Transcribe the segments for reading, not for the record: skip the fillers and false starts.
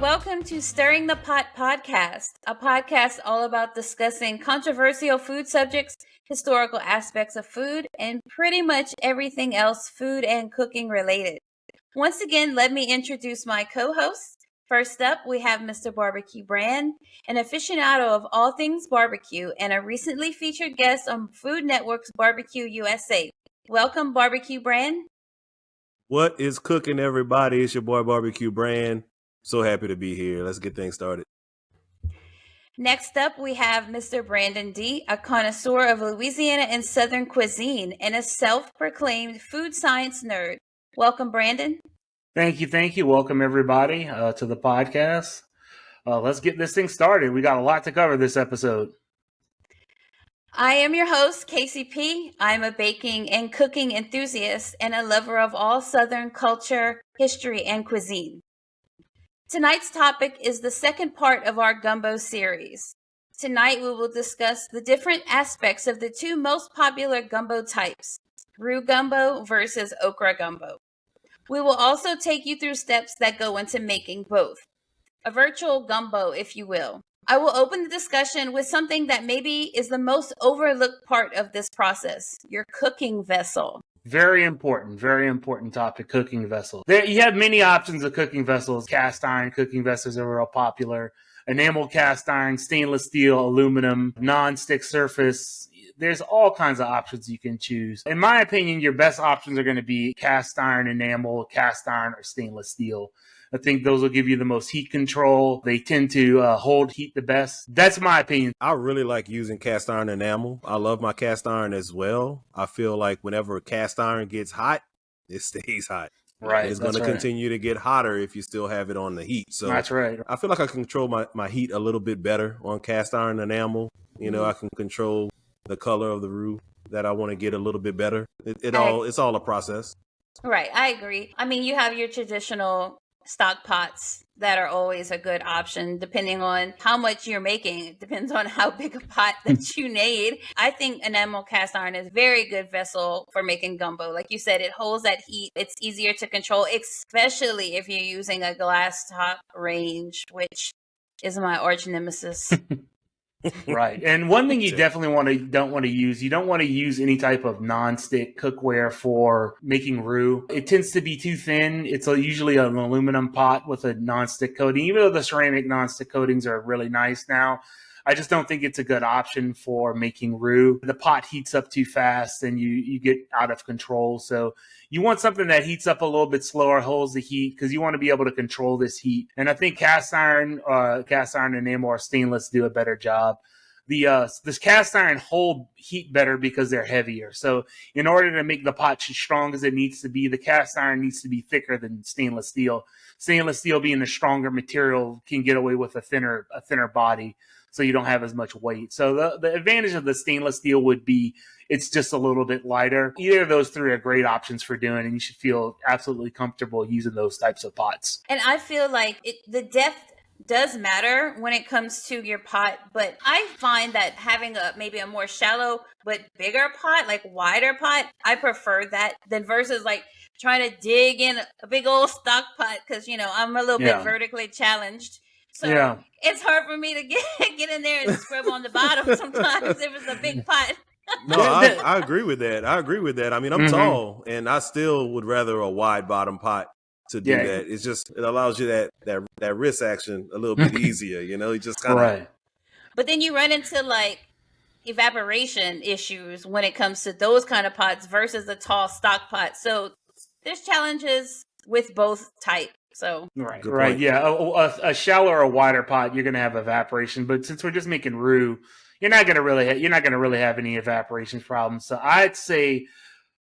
welcome to Stirring the Pot podcast, a podcast all about discussing controversial food subjects, historical aspects of food, and pretty much everything else food and cooking related. Once again, let me introduce my co-hosts. First up, we have Mr. Barbecue Brand, an aficionado of all things barbecue and a recently featured guest on Food Network's Barbecue USA. Welcome, Barbecue Brand. What is cooking, everybody? It's your boy Barbecue Brand. So happy to be here. Let's get things started. Next up, we have Mr. Brandon D., a connoisseur of Louisiana and Southern cuisine and a self-proclaimed food science nerd. Welcome, Brandon. Thank you. Welcome, everybody, to the podcast. Let's get this thing started. We got a lot to cover this episode. I am your host, KCP. I'm a baking and cooking enthusiast and a lover of all Southern culture, history, and cuisine. Tonight's topic is the second part of our gumbo series. Tonight we will discuss the different aspects of the two most popular gumbo types, Roux gumbo versus okra gumbo. We will also take you through steps that go into making both, a virtual gumbo, if you will. I will open the discussion with something that maybe is the most overlooked part of this process, your cooking vessel. Very important topic, cooking vessel. You have many options of cooking vessels. Cast iron cooking vessels are real popular. Enamel cast iron, stainless steel, aluminum, non-stick surface. There's all kinds of options you can choose. In my opinion, your best options are going to be cast iron, enamel, cast iron, or stainless steel. I think those will give you the most heat control. They tend to hold heat the best. That's my opinion. I really like using cast iron enamel. I love my cast iron as well. I feel like whenever cast iron gets hot, it stays hot. Right. It's going to continue to get hotter if you still have it on the heat. So that's right. I feel like I can control my heat a little bit better on cast iron enamel. You know, I can control the color of the roux that I want to get a little bit better. It's all a process. Right. I agree. I mean, you have your traditional stock pots that are always a good option depending on how much you're making. It depends on how big a pot that you need. I think enamel cast iron is a very good vessel for making gumbo. Like you said, it holds that heat. It's easier to control, especially if you're using a glass top range, which is my arch nemesis. Right. And one thing you definitely don't want to use any type of non-stick cookware for making roux. It tends to be too thin. It's usually an aluminum pot with a non-stick coating. Even though the ceramic non-stick coatings are really nice now, I just don't think it's a good option for making roux. The pot heats up too fast and you get out of control. So you want something that heats up a little bit slower, holds the heat, because you want to be able to control this heat. And I think cast iron enamel or stainless do a better job. This cast iron hold heat better because they're heavier. So in order to make the pot as strong as it needs to be, the cast iron needs to be thicker than stainless steel. Stainless steel, being a stronger material, can get away with a thinner body, so you don't have as much weight. So the advantage of the stainless steel would be it's just a little bit lighter. Either of those three are great options for doing, and you should feel absolutely comfortable using those types of pots. And I feel like the depth does matter when it comes to your pot, but I find that having maybe a more shallow but bigger pot, like wider pot, I prefer that than versus like trying to dig in a big old stock pot, because I'm a little bit vertically challenged. So it's hard for me to get in there and scrub on the bottom sometimes if it's a big pot. No, I agree with that. I mean, I'm tall, and I still would rather a wide bottom pot to do that. It's just, it allows you that wrist action a little bit easier, you just kind of. Right. But then you run into like evaporation issues when it comes to those kind of pots versus the tall stock pot. So there's challenges with both types. So right, yeah, a shallow or a wider pot, you're gonna have evaporation. But since we're just making roux, you're not gonna really have any evaporation problems. So I'd say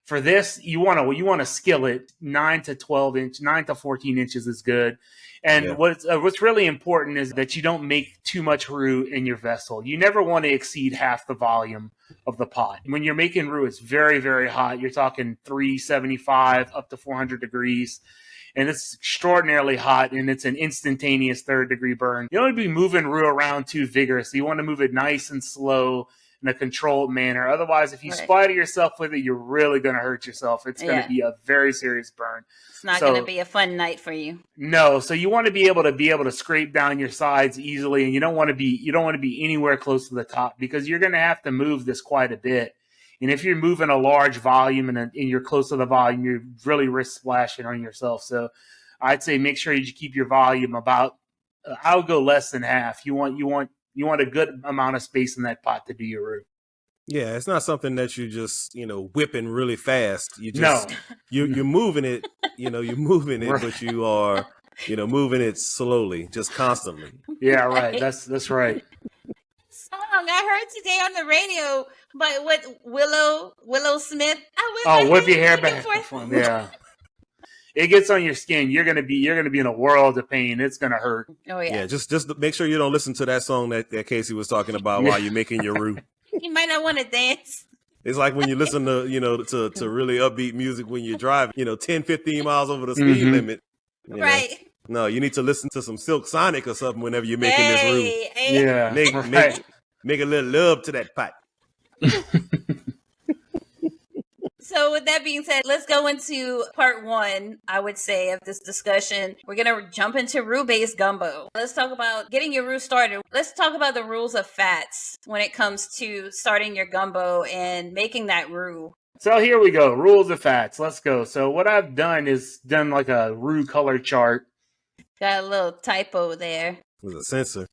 for this, you want a skillet 9 to 14 inches is good. And what's really important is that you don't make too much roux in your vessel. You never want to exceed half the volume of the pot. When you're making roux, it's very, very hot. You're talking 375 up to 400 degrees. And it's extraordinarily hot, and it's an instantaneous third-degree burn. You don't want to be moving roux around too vigorously. You want to move it nice and slow, in a controlled manner. Otherwise, if you splatter yourself with it, you're really going to hurt yourself. It's going to be a very serious burn. It's not going to be a fun night for you. No, so you want to be able to scrape down your sides easily, and you don't want to be anywhere close to the top, because you're going to have to move this quite a bit. And if you're moving a large volume and you're close to the volume, you're really risk splashing on yourself. So I'd say make sure you keep your volume about. I would go less than half. You want a good amount of space in that pot to do your roux. Yeah, it's not something that you just, whipping really fast. You just you're moving it, you're moving it, but you are, moving it slowly, just constantly. Yeah, right. That's right. Song I heard today on the radio by Willow Smith. Whip your hair back. Yeah. It gets on your skin. You're gonna be in a world of pain. It's gonna hurt. Oh yeah. Yeah, just make sure you don't listen to that song that Casey was talking about while you're making your roux. You might not want to dance. It's like when you listen to, to really upbeat music when you're driving, 10, 15 miles over the speed limit. Right. No, you need to listen to some Silk Sonic or something whenever you're making this roux. Yeah. Make a little love to that pot. So with that being said, let's go into part 1, I would say, of this discussion. We're going to jump into roux-based gumbo. Let's talk about getting your roux started. Let's talk about the rules of fats when it comes to starting your gumbo and making that roux. So here we go. Rules of fats. Let's go. So what I've done is done like a roux color chart. Got a little typo there. It was a censor.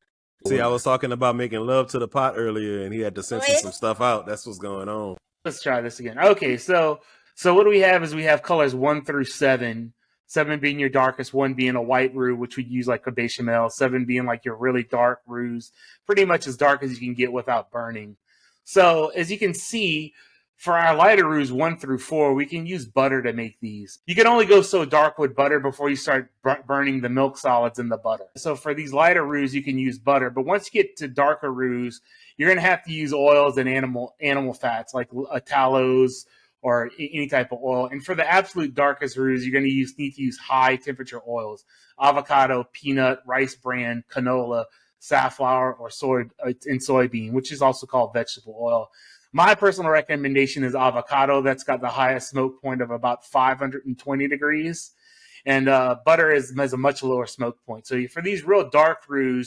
See, I was talking about making love to the pot earlier, and he had to censor some stuff out. That's what's going on. Let's try this again. Okay, so what do we have is we have colors 1 through 7. 7 being your darkest, 1 being a white roux, which we use like a bechamel. 7 being like your really dark roux, pretty much as dark as you can get without burning. So as you can see, for our lighter roux 1 through 4, we can use butter to make these. You can only go so dark with butter before you start burning the milk solids in the butter. So for these lighter roux, you can use butter. But once you get to darker roux, you're going to have to use oils and animal fats like tallows or any type of oil. And for the absolute darkest roux, you're going to need to use high temperature oils: avocado, peanut, rice bran, canola, safflower, or soybean, which is also called vegetable oil. My personal recommendation is avocado. That's got the highest smoke point of about 520 degrees. And butter has a much lower smoke point. So for these real dark roux,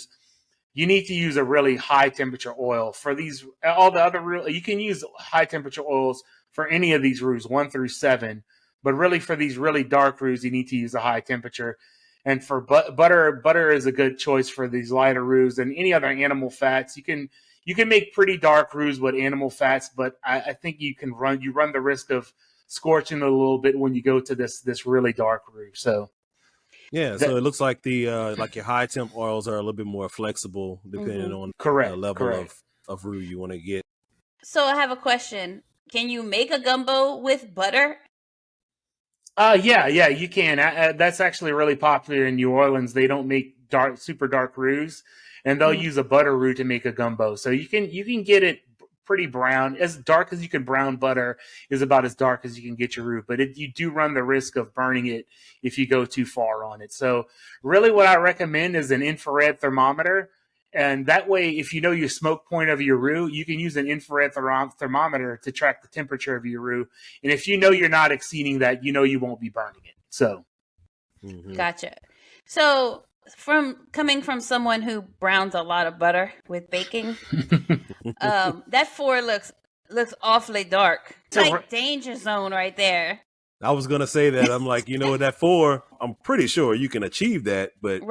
you need to use a really high temperature oil. For these, all the other, you can use high temperature oils for any of these roux, 1 through 7. But really for these really dark roux, you need to use a high temperature. And for butter is a good choice for these lighter roux. And any other animal fats, you can make pretty dark roux with animal fats, but I think you run the risk of scorching it a little bit when you go to this really dark roux. So yeah, so it looks like the like your high temp oils are a little bit more flexible depending on the level of roux you want to get. So I have a question. Can you make a gumbo with butter? Yeah, you can. That's actually really popular in New Orleans. They don't make super dark roux, and they'll use a butter roux to make a gumbo. So you can get it pretty brown. As dark as you can brown butter is about as dark as you can get your roux, but you do run the risk of burning it if you go too far on it. So really what I recommend is an infrared thermometer. And that way, if you know your smoke point of your roux, you can use an infrared thermometer to track the temperature of your roux. And if you know you're not exceeding that, you know you won't be burning it. So, Gotcha. So, coming from someone who browns a lot of butter with baking, that 4 looks awfully dark. It's like danger zone right there. I was going to say that. I'm like, with that 4, I'm pretty sure you can achieve that. But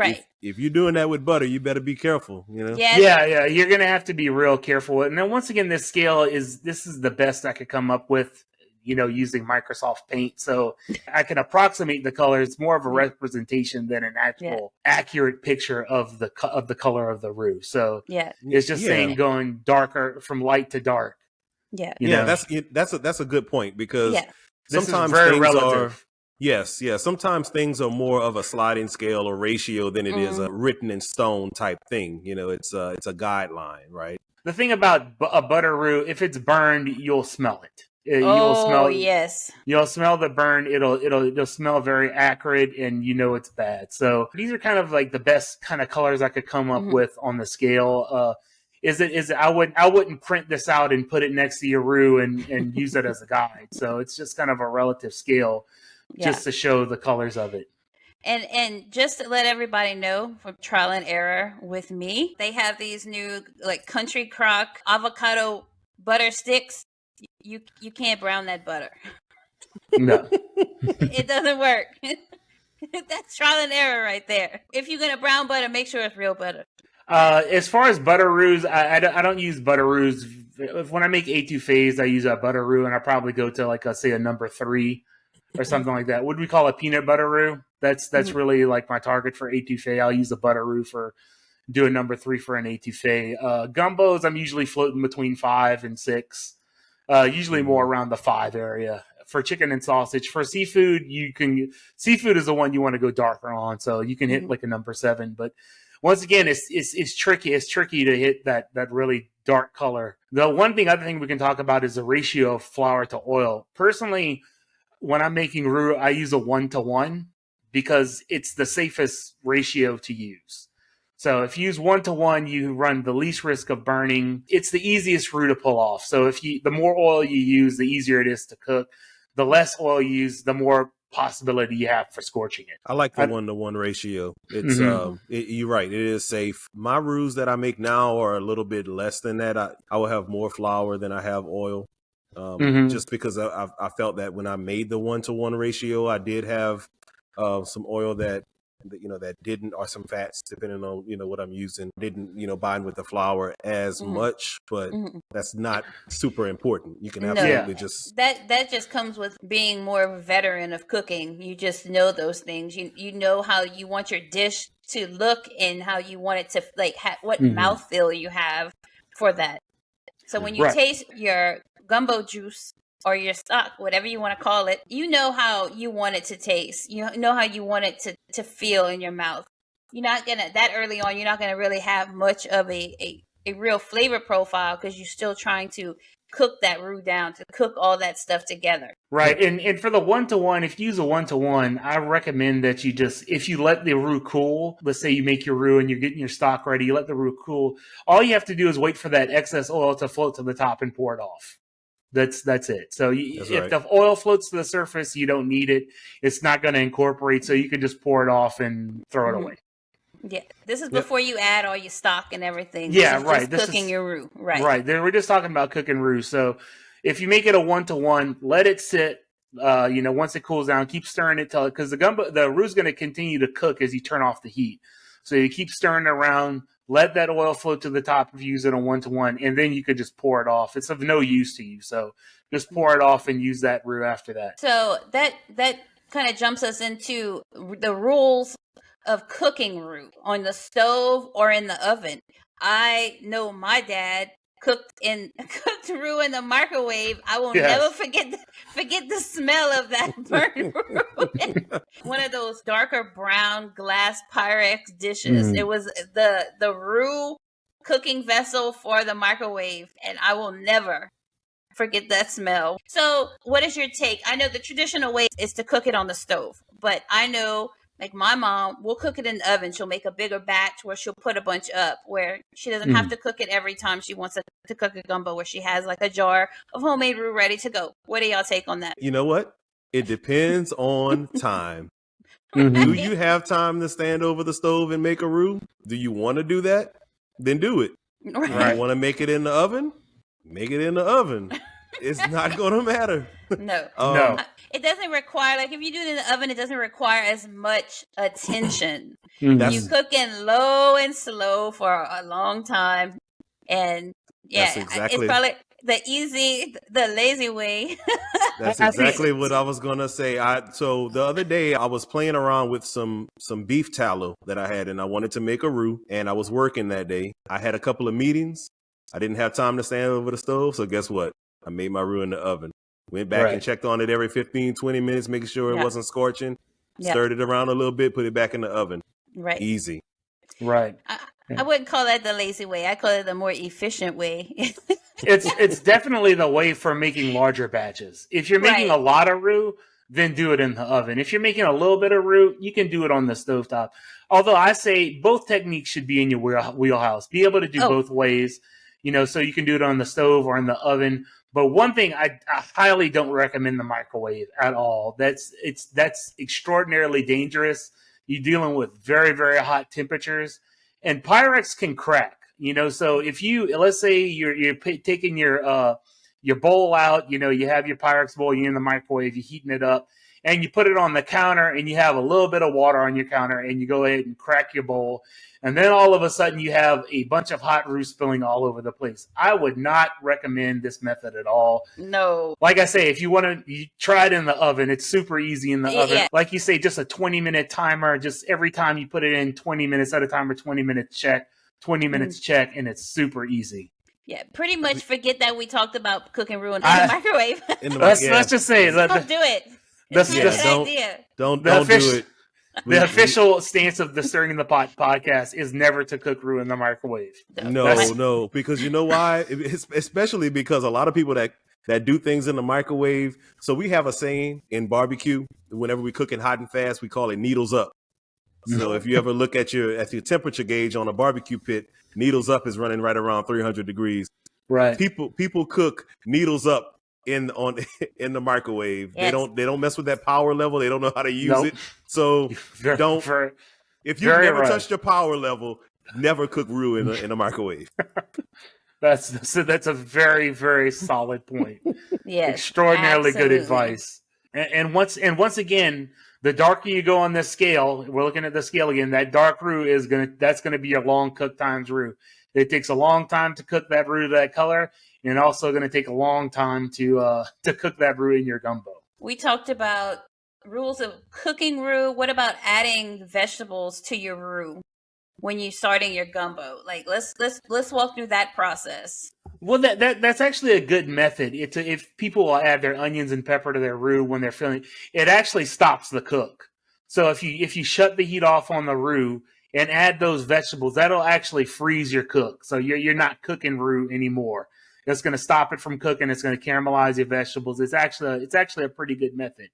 if you're doing that with butter, you better be careful, Yeah, you're going to have to be real careful. And then once again, this is the best I could come up with, using Microsoft Paint. So I can approximate the color. It's more of a representation than an actual accurate picture of the color of the roux. So it's just saying going darker from light to dark. Yeah. That's a good point because sometimes very things relative. Sometimes things are more of a sliding scale or ratio than it is a written in stone type thing. It's a guideline, right? The thing about a butter roux, if it's burned, you'll smell it. Yes. You'll smell the burn. It'll smell very acrid, and it's bad. So these are kind of like the best kind of colors I could come up with on the scale. I wouldn't print this out and put it next to your roux and use it as a guide. So it's just kind of a relative scale just to show the colors of it. And just to let everybody know, from trial and error with me, they have these new like Country Crock avocado butter sticks. You can't brown that butter. No. It doesn't work. That's trial and error right there. If you're gonna brown butter, make sure it's real butter. As far as butter roux, I don't use butter roux. When I make étouffées, I use a butter roux, and I probably go to like say a number 3 or something like that. Would we call it peanut butter roux? That's really like my target for étouffée. I'll use a butter roux for do a number 3 for an étouffée. Gumbos, I'm usually floating between 5 and 6. Usually more around the 5 area. For chicken and sausage, for seafood, seafood is the one you want to go darker on, so you can hit like a number 7. But once again, it's tricky. It's tricky to hit that really dark color. The other thing we can talk about is the ratio of flour to oil. Personally, when I'm making roux, I use a 1-to-1 because it's the safest ratio to use. So if you use 1-to-1, you run the least risk of burning. It's the easiest roux to pull off. So the more oil you use, the easier it is to cook. The less oil you use, the more possibility you have for scorching it. I like the 1-to-1 ratio. It's you're right. It is safe. My roux that I make now are a little bit less than that. I will have more flour than I have oil. Just because I felt that when I made the 1-to-1 ratio, I did have some oil that didn't, or some fats, depending on what I'm using, didn't bind with the flour as much, but that's not super important. You can absolutely just that just comes with being more of a veteran of cooking. You just know those things. You know how you want your dish to look and how you want it to what mouthfeel you have for that. So when you taste your gumbo juice or your stock, whatever you want to call it, you know how you want it to taste. You know how you want it to feel in your mouth. You're not gonna, that early on, you're not gonna really have much of a real flavor profile because you're still trying to cook that roux down, to cook all that stuff together. Right. And for the 1-to-1, if you use a 1-to-1, I recommend that if you let the roux cool, let's say you make your roux and you're getting your stock ready, you let the roux cool, all you have to do is wait for that excess oil to float to the top and pour it off. That's it. So if the oil floats to the surface, you don't need it. It's not going to incorporate, so you can just pour it off and throw it away. Yeah, this is before you add all your stock and everything. Yeah, this right. Just cooking your roux. Right. Right. We're just talking about cooking roux. So if you make it a 1-to-1, let it sit. Once it cools down, keep stirring it because the roux is going to continue to cook as you turn off the heat. So you keep stirring around. Let that oil float to the top if you use it on 1-to-1, and then you could just pour it off. It's of no use to you, so just pour it off and use that roux after that. So that kind of jumps us into the rules of cooking roux on the stove or in the oven. I know my dad cooked roux in the microwave. I will never forget the smell of that burnt roux. One of those darker brown glass Pyrex dishes. It was the roux cooking vessel for the microwave, and I will never forget that smell. So what is your take? I know the traditional way is to cook it on the stove, but I know like my mom will cook it in the oven. She'll make a bigger batch where she'll put a bunch up, where she doesn't have to cook it every time she wants to cook a gumbo, where she has like a jar of homemade roux ready to go. What do y'all take on that? You know what? It depends on time. Do you have time to stand over the stove and make a roux? Do you want to do that? Then do it. Right. Do you want to make it in the oven? Make it in the oven. It's not going to matter. No. No. It doesn't require, like if you do it in the oven, it doesn't require as much attention. Mm-hmm. You cooking low and slow for a long time. And That's exactly. It's probably the lazy way. That's exactly what I was going to say. So the other day I was playing around with some beef tallow that I had, and I wanted to make a roux, and I was working that day. I had a couple of meetings. I didn't have time to stand over the stove. So guess what? I made my roux in the oven. Went back and checked on it every 15, 20 minutes, making sure it wasn't scorching. Stirred it around a little bit, put it back in the oven. Right. Easy. Right. I wouldn't call that the lazy way. I call it the more efficient way. It's definitely the way for making larger batches. If you're making a lot of roux, then do it in the oven. If you're making a little bit of roux, you can do it on the stovetop. Although I say both techniques should be in your wheelhouse. Be able to do both ways. so you can do it on the stove or in the oven. But one thing I highly don't recommend the microwave at all. That's extraordinarily dangerous. You're dealing with very, very hot temperatures, and Pyrex can crack. So if let's say you're taking your bowl out, you have your Pyrex bowl, you're in the microwave, you're heating it up, and you put it on the counter, and you have a little bit of water on your counter, and you go ahead and crack your bowl. And then all of a sudden you have a bunch of hot roux spilling all over the place. I would not recommend this method at all. No. Like I say, if you want to try it in the oven, it's super easy in the oven. Yeah. Like you say, just a 20-minute timer. Just every time you put it in, 20 minutes at a time, or 20 minutes check, 20 minutes check, and it's super easy. Yeah, pretty much forget that we talked about cooking roux in the microwave. Let's just say don't do it. Don't do it. The official stance of the Stirring in the Pot podcast is never to cook roux in the microwave. No, because you know why? Especially because a lot of people that do things in the microwave. So we have a saying in barbecue, whenever we cook it hot and fast, we call it needles up. So if you ever look at your temperature gauge on a barbecue pit, needles up is running right around 300 degrees. Right. People cook needles up in the microwave. Yes. They don't mess with that power level. They don't know how to use it. So if you've never touched your power level, never cook roux in a microwave. That's a very, very solid point. Yes, extraordinarily absolutely. good advice. And once again, the darker you go on this scale, we're looking at the scale again. That dark roux that's gonna be your long cook times roux. It takes a long time to cook that roux to that color, and also going to take a long time to cook that roux in your gumbo. We talked about rules of cooking roux. What about adding vegetables to your roux when you're starting your gumbo? Like let's walk through that process. Well, that's actually a good method. If people will add their onions and pepper to their roux when they're filling, it actually stops the cook. So if you shut the heat off on the roux and add those vegetables, that'll actually freeze your cook. So you're not cooking roux anymore. It's going to stop it from cooking. It's going to caramelize your vegetables. It's actually a pretty good method.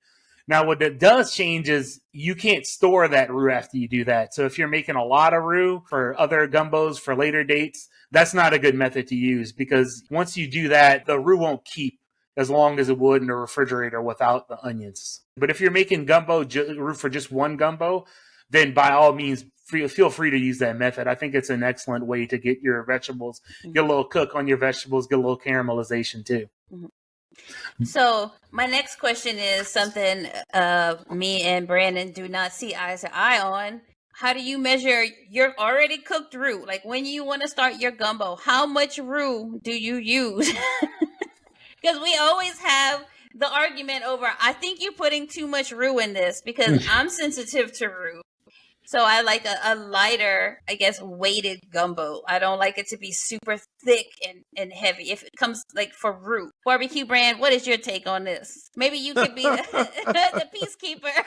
Now, what that does change is you can't store that roux after you do that. So if you're making a lot of roux for other gumbos for later dates, that's not a good method to use, because once you do that, the roux won't keep as long as it would in a refrigerator without the onions. But if you're making gumbo roux for just one gumbo, then by all means, feel free to use that method. I think it's an excellent way to get your vegetables, get a little cook on your vegetables, get a little caramelization too. So my next question is something me and Brandon do not see eye to eye on. How do you measure your already cooked roux? Like when you want to start your gumbo, how much roux do you use? Because we always have the argument over, I think you're putting too much roux in this, because I'm sensitive to roux. So I like a lighter, I guess, weighted gumbo. I don't like it to be super thick and heavy. If it comes like for roux. Barbecue Brand, what is your take on this? Maybe you could be the peacekeeper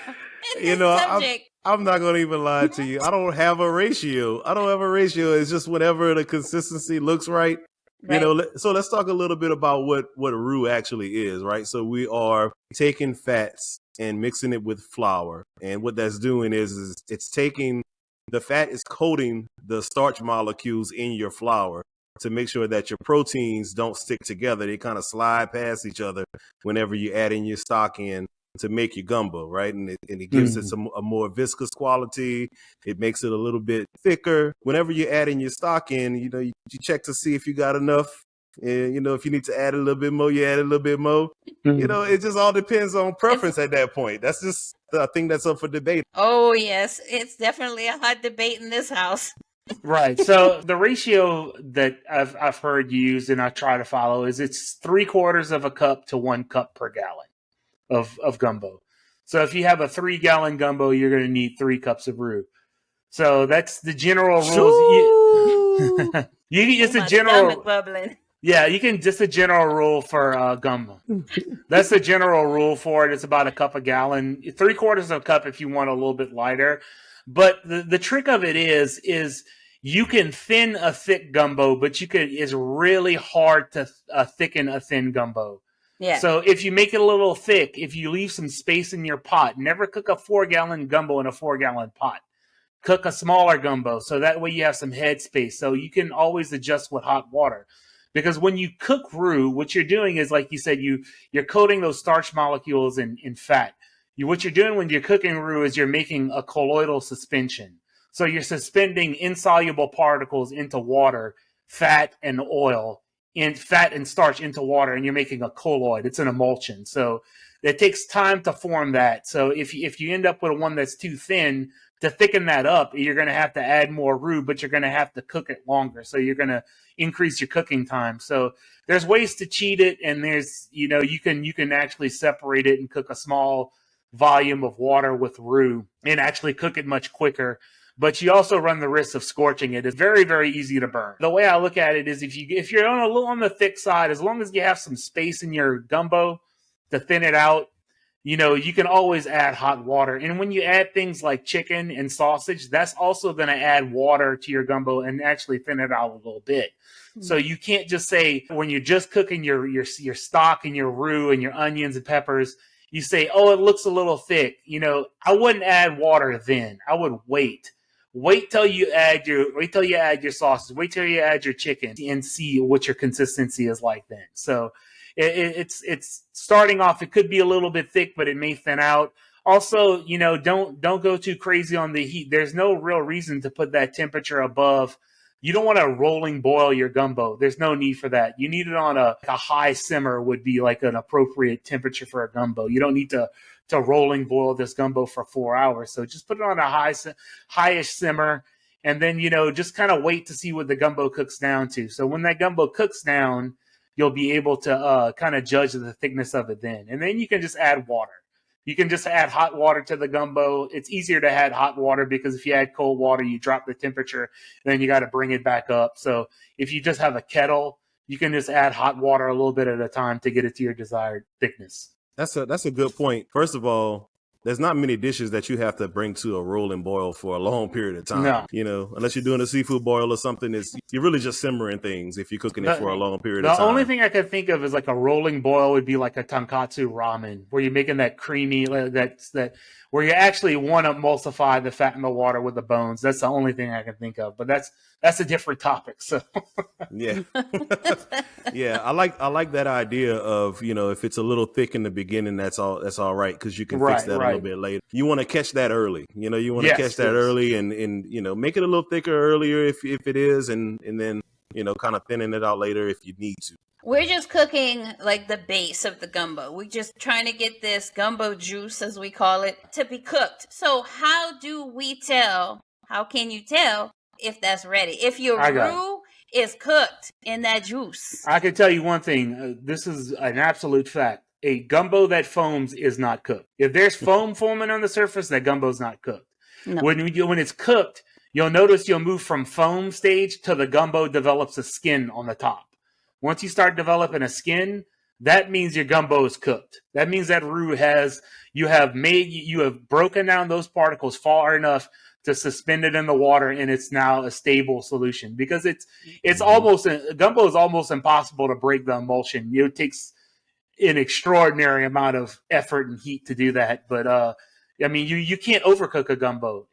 in this subject. I'm not going to even lie to you. I don't have a ratio. It's just whenever the consistency looks right. Right. So let's talk a little bit about what a roux actually is, right? So we are taking fats and mixing it with flour. And what that's doing is it's taking the fat is coating the starch molecules in your flour to make sure that your proteins don't stick together. They kind of slide past each other whenever you add in your stock in to make your gumbo, right? And it gives it a more viscous quality. It makes it a little bit thicker. Whenever you add in your stock in, you check to see if you got enough. And, if you need to add a little bit more, you add a little bit more. It just all depends on preference at that point. That's just the thing that's up for debate. Oh, yes. It's definitely a hot debate in this house. Right. So the ratio that I've heard used and I try to follow is it's 3/4 of a cup to 1 cup per gallon of gumbo. So if you have a 3-gallon gumbo, you're going to need 3 cups of roux. So that's the general rules. It's a general bubbling. Yeah, you can just a general rule for gumbo. That's the general rule for it. It's about a cup a gallon, 3/4 of a cup if you want a little bit lighter. But the trick of it is you can thin a thick gumbo, but it's really hard to thicken a thin gumbo. Yeah. So if you make it a little thick, if you leave some space in your pot, never cook a 4-gallon gumbo in a 4-gallon pot. Cook a smaller gumbo, so that way you have some head space. So you can always adjust with hot water. Because when you cook roux, what you're doing is, like you said, you're coating those starch molecules in fat. What you're doing when you're cooking roux is you're making a colloidal suspension. So you're suspending insoluble particles into water, fat and oil, fat and starch into water, and you're making a colloid. It's an emulsion. So it takes time to form that. So if you end up with one that's too thin, to thicken that up, you're going to have to add more roux, but you're going to have to cook it longer. So you're going to increase your cooking time. So there's ways to cheat it, and there's, you can actually separate it and cook a small volume of water with roux and actually cook it much quicker. But you also run the risk of scorching it. It's very, very easy to burn. The way I look at it is if you're on a little on the thick side, as long as you have some space in your gumbo to thin it out, you can always add hot water. And when you add things like chicken and sausage, that's also going to add water to your gumbo and actually thin it out a little bit. So you can't just say, when you're just cooking your stock and your roux and your onions and peppers, you say, oh, it looks a little thick. I wouldn't add water then. I would wait. Wait till you add your sausage. Wait till you add your chicken and see what your consistency is like then. So it's starting off. It could be a little bit thick, but it may thin out. Also, don't go too crazy on the heat. There's no real reason to put that temperature above. You don't want to rolling boil your gumbo. There's no need for that. You need it on a high simmer would be like an appropriate temperature for a gumbo. You don't need to rolling boil this gumbo for 4 hours. So just put it on a highish simmer, and then, just kind of wait to see what the gumbo cooks down to. So when that gumbo cooks down, you'll be able to kind of judge the thickness of it then. And then you can just add water. You can just add hot water to the gumbo. It's easier to add hot water because if you add cold water, you drop the temperature, then you got to bring it back up. So if you just have a kettle, you can just add hot water a little bit at a time to get it to your desired thickness. That's a good point. First of all, there's not many dishes that you have to bring to a rolling boil for a long period of time. No. Unless you're doing a seafood boil or something, you're really just simmering things if you're cooking it for a long period of time. The only thing I could think of is like a rolling boil would be like a tonkatsu ramen, where you're making that creamy, where you actually want to emulsify the fat in the water with the bones. That's the only thing I can think of, but that's a different topic. So yeah. Yeah, I like that idea of, if it's a little thick in the beginning, that's all right, because you can fix that a little bit later. You want to catch that early. You want to catch that early and make it a little thicker earlier if it is, and then kind of thinning it out later if you need to. We're just cooking like the base of the gumbo. We're just trying to get this gumbo juice, as we call it, to be cooked. So how can you tell if that's ready? If your roux is cooked in that juice. I can tell you one thing. This is an absolute fact. A gumbo that foams is not cooked. If there's foam forming on the surface, that gumbo's not cooked. No. When it's cooked, you'll notice you'll move from foam stage to the gumbo develops a skin on the top. Once you start developing a skin, that means your gumbo is cooked. That means that roux you have broken down those particles far enough to suspend it in the water, and it's now a stable solution. Because gumbo is almost impossible to break the emulsion. It takes an extraordinary amount of effort and heat to do that. But you can't overcook a gumbo.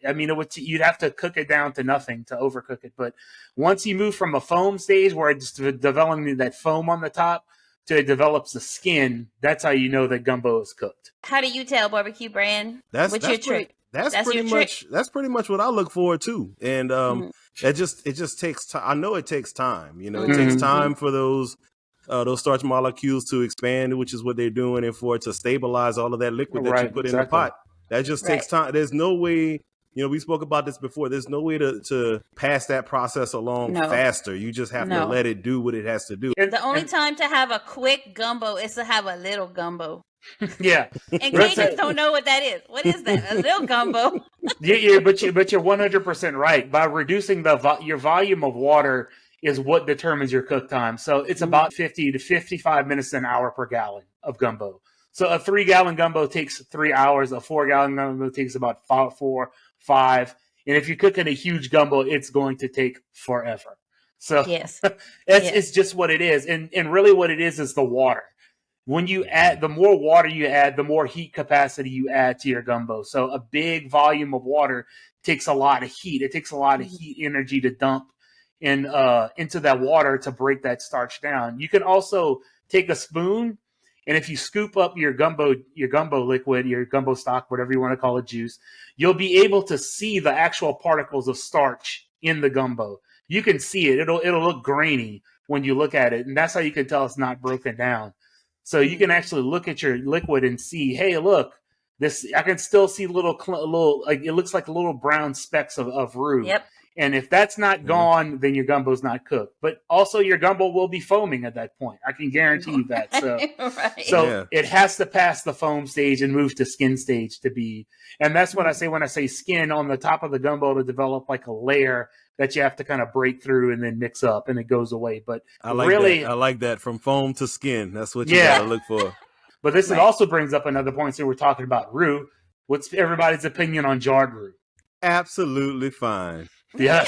You'd have to cook it down to nothing to overcook it. But once you move from a foam stage where it's developing that foam on the top to it develops the skin, that's how you know that gumbo is cooked. How do you tell, Barbecue Brand? What's your trick? That's pretty much what I look for too. And it just takes time. I know it takes time. It takes time for those starch molecules to expand, which is what they're doing, and for it to stabilize all of that liquid that you put in the pot. That just takes time. There's no way, we spoke about this before. There's no way to pass that process along faster. You just have to let it do what it has to do. And the only time to have a quick gumbo is to have a little gumbo. Yeah. And Cajuns don't know what that is. What is that? A little gumbo. Yeah, but you're 100% right. By reducing your volume of water is what determines your cook time. So it's about 50 to 55 minutes an hour per gallon of gumbo. So a 3-gallon gumbo takes 3 hours. A 4-gallon gumbo takes about 5. And if you're cooking a huge gumbo, it's going to take forever. So it's just what it is. And really what it is the water. When you add, the more water you add, the more heat capacity you add to your gumbo. So a big volume of water takes a lot of heat. It takes a lot of heat energy to dump into that water to break that starch down. You can also take a spoon, and if you scoop up your gumbo liquid, your gumbo stock, whatever you want to call it, juice, you'll be able to see the actual particles of starch in the gumbo. You can see it. It'll look grainy when you look at it, and that's how you can tell it's not broken down. So you can actually look at your liquid and see, hey, look, this, I can still see little like, it looks like little brown specks of roux. Yep. And if that's not gone, then your gumbo's not cooked. But also your gumbo will be foaming at that point. I can guarantee you that. So, right. so it has to pass the foam stage and move to skin stage to be. And that's what I say when I say skin, on the top of the gumbo to develop like a layer that you have to kind of break through and then mix up, and it goes away. But I like really, that. I like that, from foam to skin. That's what you gotta look for. But this also brings up another point. So we're talking about roux. What's everybody's opinion on jarred roux? Absolutely fine. Yes.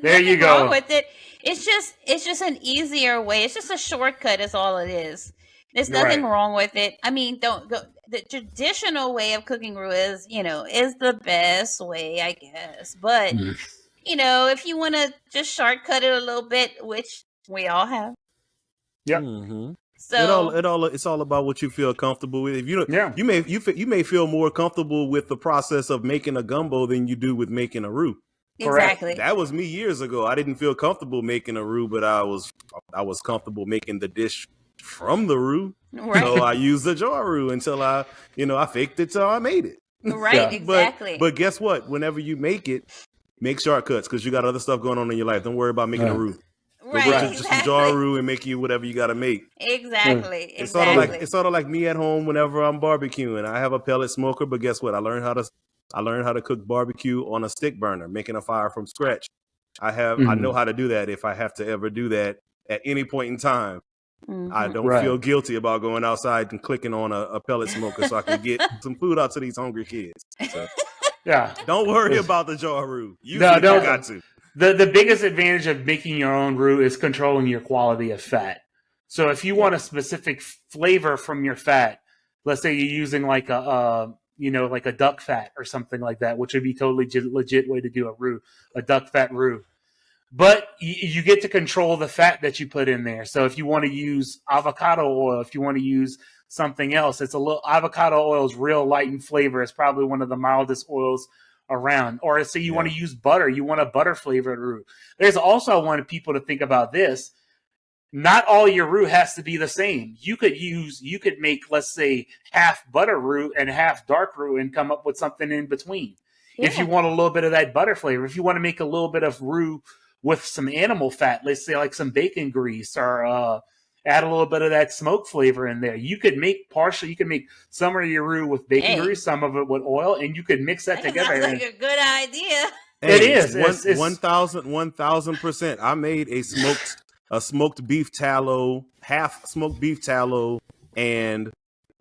There you go. Wrong with it. It's just an easier way. It's just a shortcut is all it is. There's nothing wrong with it. I mean, don't go. The traditional way of cooking roux is the best way, I guess. But if you want to just shortcut it a little bit, which we all have. Yep. Mm-hmm. So it's all about what you feel comfortable with. If you may feel more comfortable with the process of making a gumbo than you do with making a roux. Exactly. That was me years ago. I didn't feel comfortable making a roux, but I was comfortable making the dish from the roux. Right. So I used the jar roux until I faked it till I made it. Right. Exactly. But guess what? Whenever you make it, make shortcuts, because you got other stuff going on in your life. Don't worry about making a roux. Right. Just some jar roux and make you whatever you got to make. Exactly. It's sort of like me at home whenever I'm barbecuing. I have a pellet smoker, but guess what? I learned how to cook barbecue on a stick burner, making a fire from scratch. I know how to do that if I have to ever do that at any point in time. Mm-hmm. I don't feel guilty about going outside and clicking on a pellet smoker so I can get some food out to these hungry kids. So, don't worry about the jar roux. You got to. The biggest advantage of making your own roux is controlling your quality of fat. So if you want a specific flavor from your fat, let's say you're using like a duck fat or something like that, which would be totally legit way to do a roux, a duck fat roux. But you get to control the fat that you put in there. So if you want to use avocado oil, if you want to use something else, avocado oil is real light in flavor. It's probably one of the mildest oils around. Or say you want to use butter, you want a butter flavored roux. There's also, I wanted people to think about this. Not all your roux has to be the same. You could make, let's say, half butter roux and half dark roux and come up with something in between. Yeah. If you want a little bit of that butter flavor, if you want to make a little bit of roux with some animal fat, let's say like some bacon grease, or add a little bit of that smoke flavor in there. You could make some of your roux with bacon grease, some of it with oil, and you could mix that together. Sounds like a good idea. It is. It's 1,000%. I made a smoked beef tallow, half smoked beef tallow, and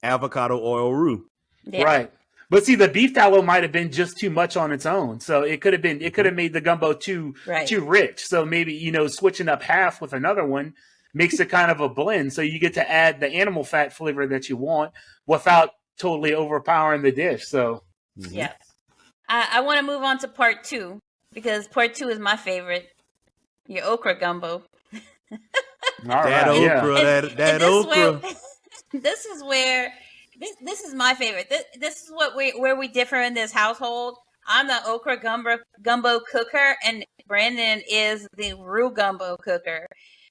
avocado oil roux. Yeah. Right. But see, the beef tallow might have been just too much on its own. So it could have made the gumbo too rich. So maybe, switching up half with another one makes it kind of a blend. So you get to add the animal fat flavor that you want without totally overpowering the dish. So yeah. I want to move on to part 2, because part 2 is my favorite. Your okra gumbo. That okra. This is my favorite. This is where we differ in this household. I'm the okra gumbo cooker, and Brandon is the roux gumbo cooker.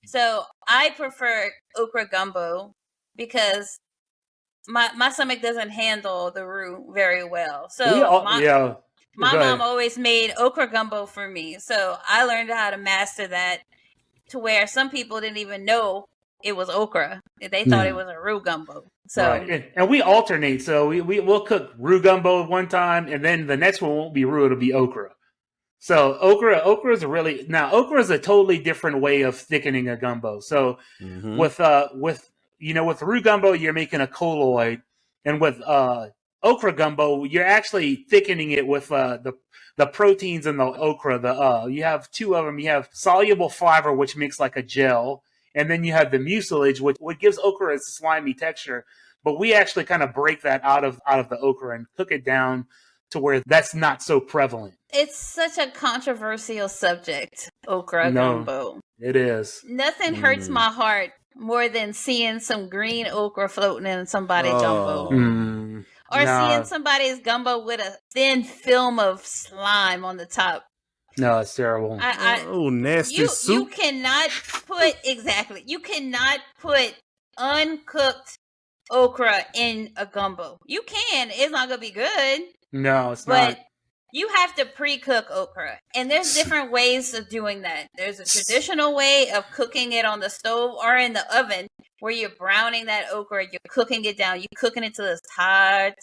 So I prefer okra gumbo because my stomach doesn't handle the roux very well. So my mom always made okra gumbo for me. So I learned how to master that, to where some people didn't even know it was okra. They thought it was a roux gumbo. So and we alternate. So we'll cook roux gumbo one time, and then the next one won't be roux, it'll be okra. So okra is a totally different way of thickening a gumbo. So with roux gumbo, you're making a colloid, and with okra gumbo, you're actually thickening it with the proteins in the okra. You have two of them. You have soluble fiber, which makes like a gel, and then you have the mucilage, which gives okra a slimy texture. But we actually kind of break that out of the okra and cook it down to where that's not so prevalent. It's such a controversial subject. okra gumbo. It is. Nothing hurts my heart more than seeing some green okra floating in somebody's gumbo. Or seeing somebody's gumbo with a thin film of slime on the top. No, it's terrible. Nasty soup. You cannot put you cannot put uncooked okra in a gumbo. You can. It's not gonna be good. No, it's not. But you have to pre-cook okra. And there's different ways of doing that. There's a traditional way of cooking it on the stove or in the oven where you're browning that okra, you're cooking it down, you're cooking it till it's hard.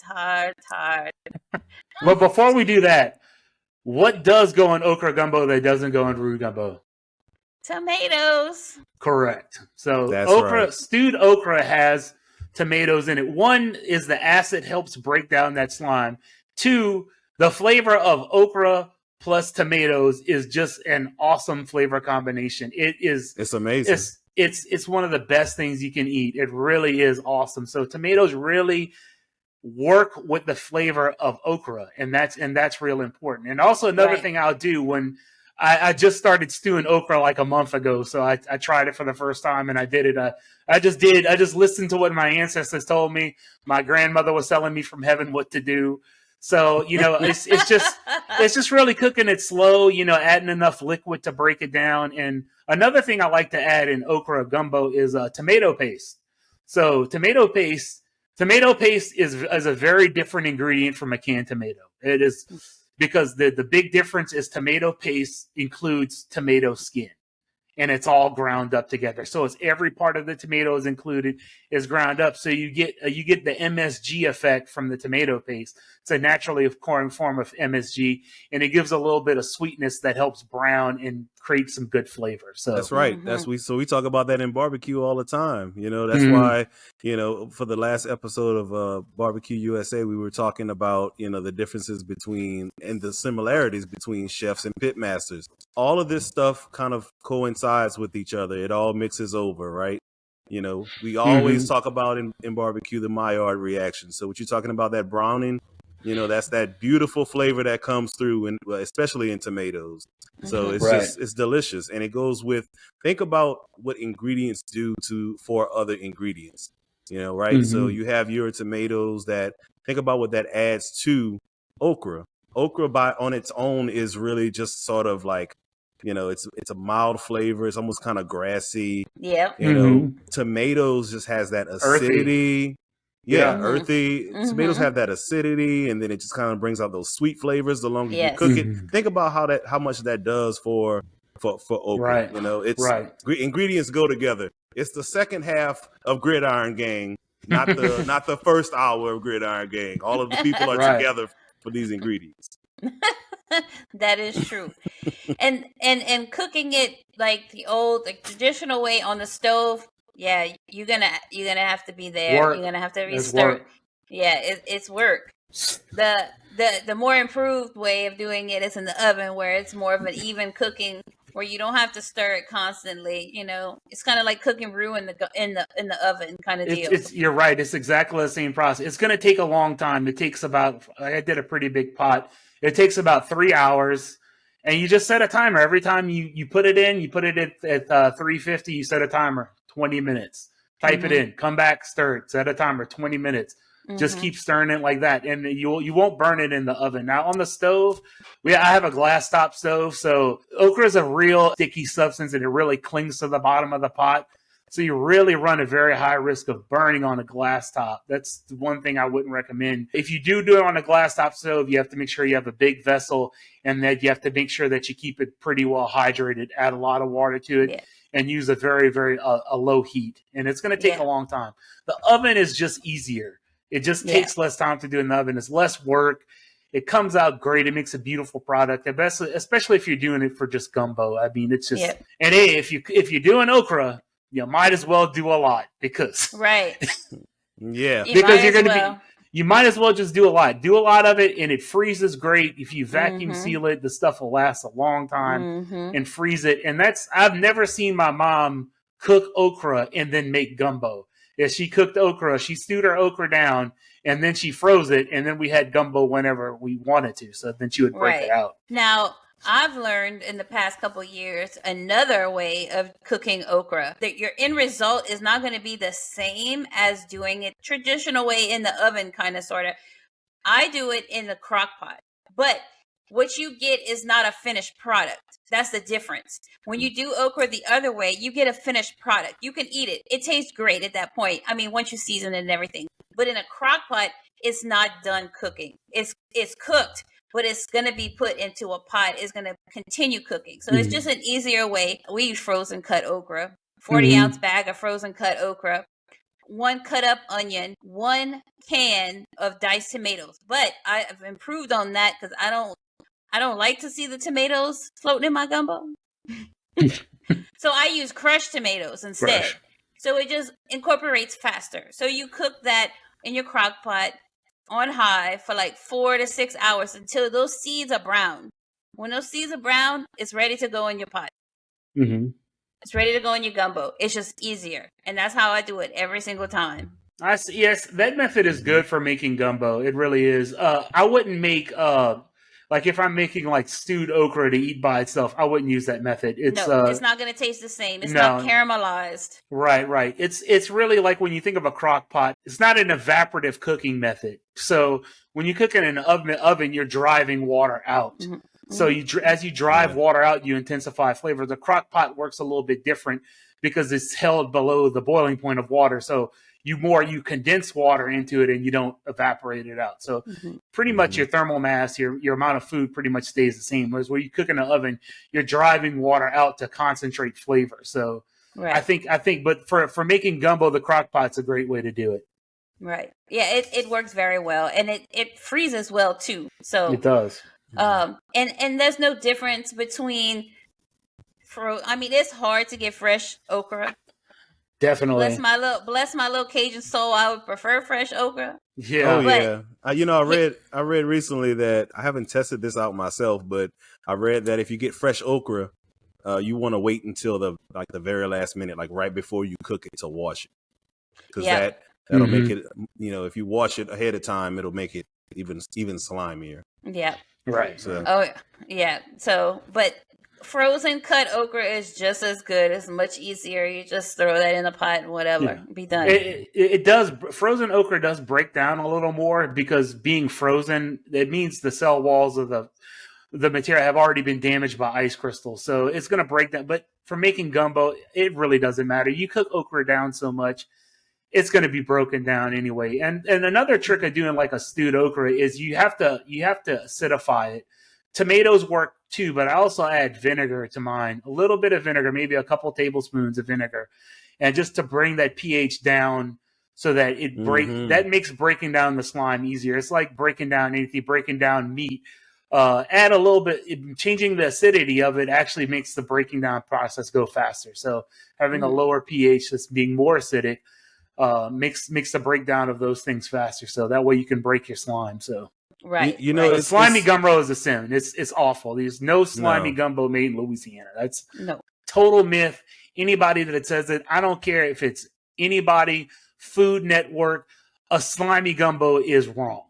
But before we do that, what does go in okra gumbo that doesn't go in roux gumbo? Tomatoes. Correct. So That's stewed okra has tomatoes in it. One is the acid helps break down that slime. Two, the flavor of okra plus tomatoes is just an awesome flavor combination. It's amazing. It's one of the best things you can eat. It really is awesome. So tomatoes really work with the flavor of okra, and that's real important. And also another thing I'll do when I just started stewing okra like a month ago, so I tried it for the first time and I did it. I just listened to what my ancestors told me. My grandmother was telling me from heaven what to do. So, it's just really cooking it slow, adding enough liquid to break it down. And another thing I like to add in okra gumbo is tomato paste. So tomato paste is a very different ingredient from a canned tomato. It is because the big difference is tomato paste includes tomato skin. And it's all ground up together. So it's every part of the tomato is included, is ground up. So you get the MSG effect from the tomato paste. It's a naturally occurring form of MSG, and it gives a little bit of sweetness that helps brown and create some good flavor. So that's right. So we talk about that in barbecue all the time. That's why, for the last episode of Barbecue USA, we were talking about, the differences between and the similarities between chefs and pit masters. All of this stuff kind of coincides with each other. It all mixes over, right? We always talk about in barbecue the Maillard reaction. So what you're talking about, that browning, that's that beautiful flavor that comes through, and especially in tomatoes. So it's delicious, and it goes with. Think about what ingredients do for other ingredients. Right? So you have your tomatoes. Think about what that adds to okra. Okra on its own is really just sort of like, it's a mild flavor. It's almost kind of grassy. Yeah. Tomatoes just has that acidity. Earthy. Tomatoes have that acidity, and then it just kind of brings out those sweet flavors the longer you cook it. Think about how much that does for okra. Right. Ingredients go together. It's the second half of Gridiron Gang, not the first hour of Gridiron Gang. All of the people are together for these ingredients. That is true. and cooking it like the traditional way on the stove, you're gonna have to be there. You're gonna have to be stirred. Yeah, it's work. The more improved way of doing it is in the oven, where it's more of an even cooking, where you don't have to stir it constantly. It's kind of like cooking roux in the oven kind of deal. You're right. It's exactly the same process. It's going to take a long time. It takes I did a pretty big pot. It takes about 3 hours, and you just set a timer. Every time you put it in, you put it at 350, you set a timer, 20 minutes. Type it in, come back, stir it, set a timer, 20 minutes. Just keep stirring it like that, and you won't burn it in the oven. Now, on the stove, I have a glass top stove, so okra is a real sticky substance, and it really clings to the bottom of the pot. So you really run a very high risk of burning on a glass top. That's the one thing I wouldn't recommend. If you do it on a glass top stove, you have to make sure you have a big vessel, and that you have to make sure that you keep it pretty well hydrated, add a lot of water to it, and use a very, very a low heat. And it's going to take a long time. The oven is just easier. It just takes less time to do in the oven. It's less work. It comes out great. It makes a beautiful product, especially if you're doing it for just gumbo. I mean, it's just and hey, if you're doing okra, you might as well do a lot because because you're going to be. You might as well just do a lot. Do a lot of it, and it freezes great. If you vacuum seal it, the stuff will last a long time and freeze it. And I've never seen my mom cook okra and then make gumbo. Yeah, she cooked okra. She stewed her okra down, and then she froze it, and then we had gumbo whenever we wanted to. So then she would break it out. Now, I've learned in the past couple years another way of cooking okra that your end result is not going to be the same as doing it traditional way in the oven, kind of sort of. I do it in the crock pot, but what you get is not a finished product. That's the difference. When you do okra the other way, you get a finished product. You can eat it. It tastes great at that point. I mean, once you season it and everything. But in a crock pot, it's not done cooking. It's cooked, but it's going to be put into a pot. It's going to continue cooking. So it's just an easier way. We use frozen cut okra, 40-ounce bag of frozen cut okra, 1 cut up onion, 1 can of diced tomatoes. But I've improved on that because I don't like to see the tomatoes floating in my gumbo. So I use crushed tomatoes instead. So it just incorporates faster. So you cook that in your crock pot on high for like 4 to 6 hours until those seeds are brown. When those seeds are brown, it's ready to go in your pot. It's ready to go in your gumbo. It's just easier. And that's how I do it every single time. Yes, that method is good for making gumbo. It really is. I wouldn't make like if I'm making like stewed okra to eat by itself, I wouldn't use that method. It's not going to taste the same. It's not caramelized. Right. It's really like when you think of a crock pot, it's not an evaporative cooking method. So when you cook in an oven, you're driving water out. So as you drive water out, you intensify flavor. The crock pot works a little bit different because it's held below the boiling point of water. So you condense water into it and you don't evaporate it out. So pretty much your thermal mass, your amount of food pretty much stays the same. Whereas when you cook in an oven, you're driving water out to concentrate flavor. So I think, but for making gumbo, the crock pot's a great way to do it. Right. Yeah, it works very well, and it freezes well too. So it does. And there's no difference between I mean, it's hard to get fresh okra. Definitely. Bless my little Cajun soul. I would prefer fresh okra. Yeah. I read recently that I haven't tested this out myself, but I read that if you get fresh okra, you want to wait until the very last minute, like right before you cook it, to wash it, because that'll make it. If you wash it ahead of time, it'll make it even slimier. Yeah. Right. So. But frozen cut okra is just as good. It's much easier. You just throw that in a pot and whatever. Be done. It does. Frozen okra does break down a little more because being frozen, it means the cell walls of the material have already been damaged by ice crystals. So it's going to break down. But for making gumbo, it really doesn't matter. You cook okra down so much, it's going to be broken down anyway. And another trick of doing like a stewed okra is you have to acidify it. Tomatoes work too, but I also add vinegar to mine. A little bit of vinegar, maybe a couple tablespoons of vinegar, and just to bring that pH down so that that makes breaking down the slime easier. It's like breaking down meat. Add a little bit, changing the acidity of it actually makes the breaking down process go faster. So having a lower pH, just being more acidic, makes the breakdown of those things faster. So that way you can break your slime. So. Right. Slimy gumbo is a sin. It's awful. There's no slimy gumbo made in Louisiana. That's total myth. Anybody that says it, I don't care if it's anybody, Food Network, a slimy gumbo is wrong.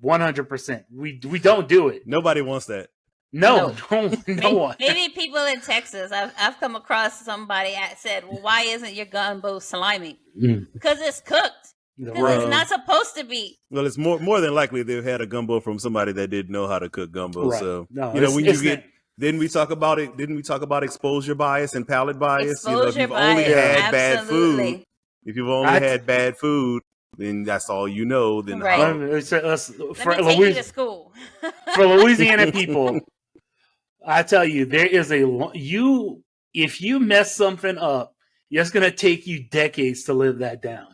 100%. We don't do it. Nobody wants that. No one. Maybe people in Texas. I've come across somebody that said, "Well, why isn't your gumbo slimy?" Because it's cooked. Because it's not supposed to be. Well, it's more than likely they've had a gumbo from somebody that didn't know how to cook gumbo. Right. So didn't we talk about it? Didn't we talk about exposure bias and palate bias? Exposure if you've bias, only had bad absolutely. food, if you've only had bad food, then that's all you know. Then right. For Let me take you to school. For Louisiana people, I tell you, there is if you mess something up, it's going to take you decades to live that down.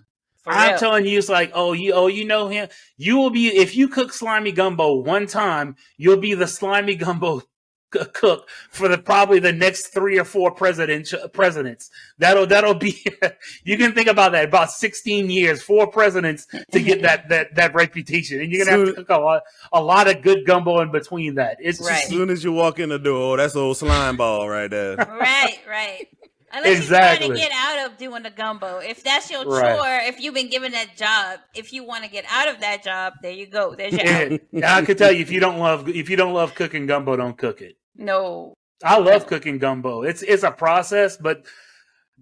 I'm telling you, it's like, you know him. You will be, if you cook slimy gumbo one time, you'll be the slimy gumbo cook for probably the next 3 or 4 presidents. That'll be, you can think about that, about 16 years, 4 presidents to get that reputation. And you're going to have to cook a lot of good gumbo in between that. It's as soon as you walk in the door, that's old slime ball right there. Right. Unless you're trying to get out of doing the gumbo. If that's your chore, if you've been given that job, if you want to get out of that job, there you go. There's your out. I can tell you, if you don't love cooking gumbo, don't cook it. No. I love cooking gumbo. It's a process, but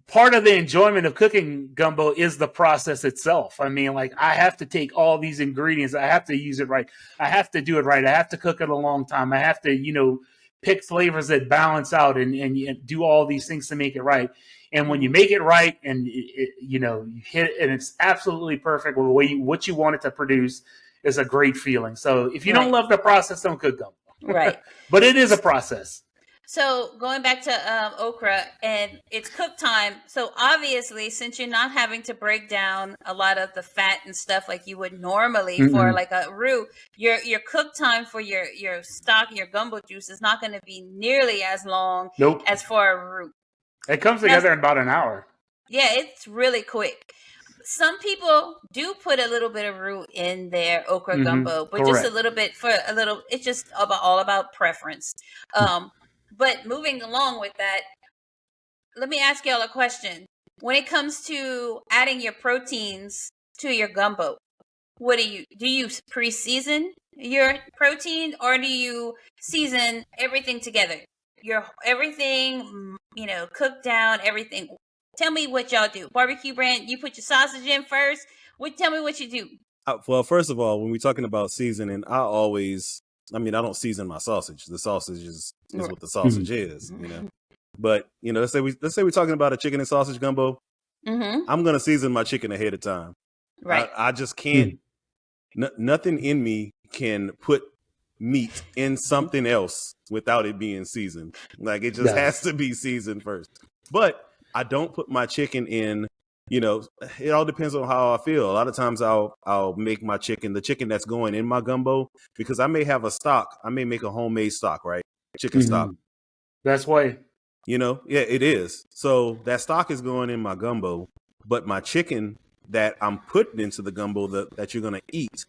part of the enjoyment of cooking gumbo is the process itself. I mean, like, I have to take all these ingredients. I have to use it right. I have to do it right. I have to cook it a long time. I have to, pick flavors that balance out and do all these things to make it right. And when you make it right and you hit it and it's absolutely perfect with the way what you want it to produce, is a great feeling. So if you don't love the process, don't cook gumbo. Right. But it is a process. So going back to okra, and it's cook time. So obviously, since you're not having to break down a lot of the fat and stuff like you would normally for like a roux, your cook time for your stock, your gumbo juice is not going to be nearly as long as for a roux. It comes together in about an hour. Yeah, it's really quick. Some people do put a little bit of roux in their okra gumbo, but just a little bit it's just all about preference. But moving along with that, let me ask y'all a question. When it comes to adding your proteins to your gumbo, what do you pre-season your protein, or do you season everything together? Everything, cooked down, everything. Tell me what y'all do. Barbecue Brand, you put your sausage in first. Tell me what you do. Well, first of all, when we're talking about seasoning, I don't season my sausage. The sausage is what the sausage is, But let's say we're talking about a chicken and sausage gumbo. I'm gonna season my chicken ahead of time. Right. I just can't. Nothing in me can put meat in something else without it being seasoned. Like, it just has to be seasoned first. But I don't put my chicken in. It all depends on how I feel. A lot of times I'll make my chicken, the chicken that's going in my gumbo, because I may have a stock. I may make a homemade stock, right? Chicken stock. That's why. Yeah, it is. So that stock is going in my gumbo, but my chicken that I'm putting into the gumbo that you're gonna eat,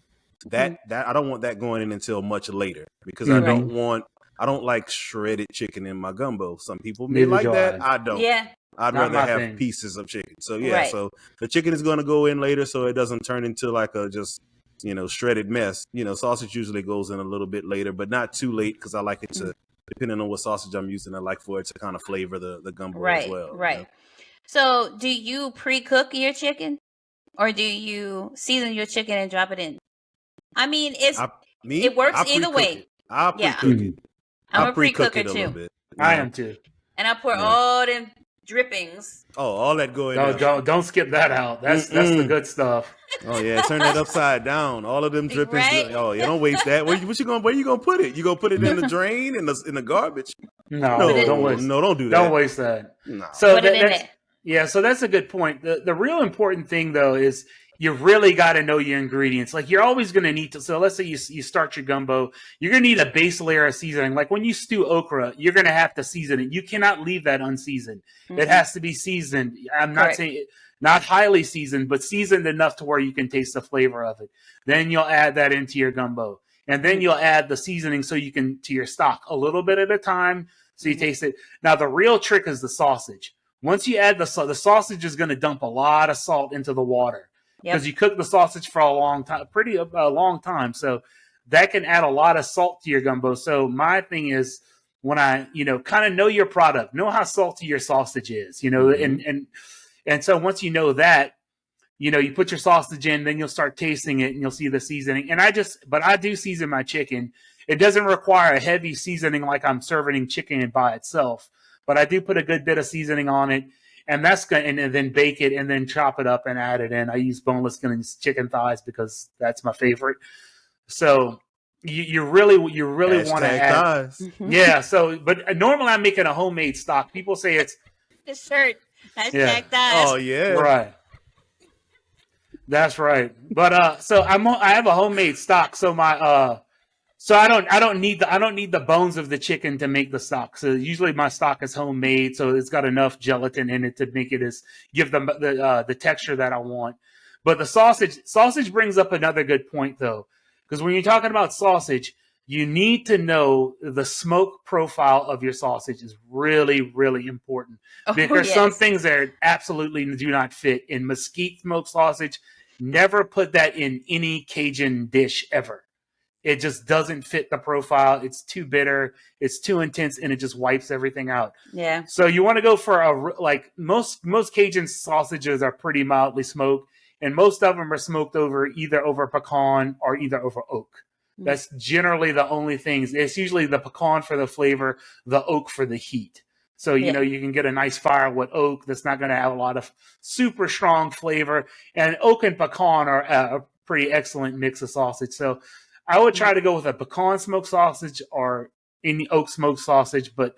that I don't want that going in until much later, because I don't like shredded chicken in my gumbo. Some people may like that. I don't. Yeah. I'd rather have pieces of chicken. So so the chicken is going to go in later, so it doesn't turn into like a just shredded mess. Sausage usually goes in a little bit later, but not too late, because I like it to, depending on what sausage I'm using, I like for it to kind of flavor the gumbo as well. Right. So do you pre-cook your chicken, or do you season your chicken and drop it in? I mean, it works either way. I pre-cook it. I'm a pre-cooker too. A little bit. I am too. And I pour all them drippings. Oh, all that go in. No, don't skip that out. That's the good stuff. Oh yeah, turn that upside down. All of them drippings. Right? Oh, you don't waste that. Where you gonna put it? You gonna put it in the drain in the garbage? No, don't waste. No, don't do that. Don't waste that. No. So so that's a good point. The real important thing though is you really got to know your ingredients. Like, you're always going to need to. So let's say you start your gumbo, you're going to need a base layer of seasoning. Like when you stew okra, you're going to have to season it. You cannot leave that unseasoned. It has to be seasoned. I'm not saying not highly seasoned, but seasoned enough to where you can taste the flavor of it. Then you'll add that into your gumbo, and then you'll add the seasoning so you can to your stock a little bit at a time, so you taste it. Now the real trick is the sausage. Once you add the sausage is going to dump a lot of salt into the water. Because you cook the sausage for a long time, a long time. So that can add a lot of salt to your gumbo. So my thing is, when I, kind of know your product, know how salty your sausage is, and so once you know that, you put your sausage in, then you'll start tasting it and you'll see the seasoning. And I do season my chicken. It doesn't require a heavy seasoning like I'm serving chicken by itself, but I do put a good bit of seasoning on it. And that's going, and then bake it, and then chop it up and add it in. I use boneless chicken thighs because that's my favorite. So you really want to add thighs. Yeah. So, but normally I'm making a homemade stock. People say it's the shirt. Hashtag thighs. Oh yeah, right. That's right. But so I have a homemade stock. So my So I don't need the bones of the chicken to make the stock. So usually my stock is homemade, so it's got enough gelatin in it to make it give them the texture that I want. But the sausage brings up another good point though, because when you're talking about sausage, you need to know the smoke profile of your sausage is really, really important. Because some things that absolutely do not fit in mesquite smoked sausage. Never put that in any Cajun dish ever. It just doesn't fit the profile. It's too bitter. It's too intense, and it just wipes everything out. Yeah. So you want to go for most Cajun sausages are pretty mildly smoked, and most of them are smoked either over pecan or either over oak. That's generally the only things. It's usually the pecan for the flavor, the oak for the heat. So, you can get a nice firewood oak that's not going to have a lot of super strong flavor. And oak and pecan are a pretty excellent mix of sausage. So I would try to go with a pecan smoked sausage or any oak smoked sausage. But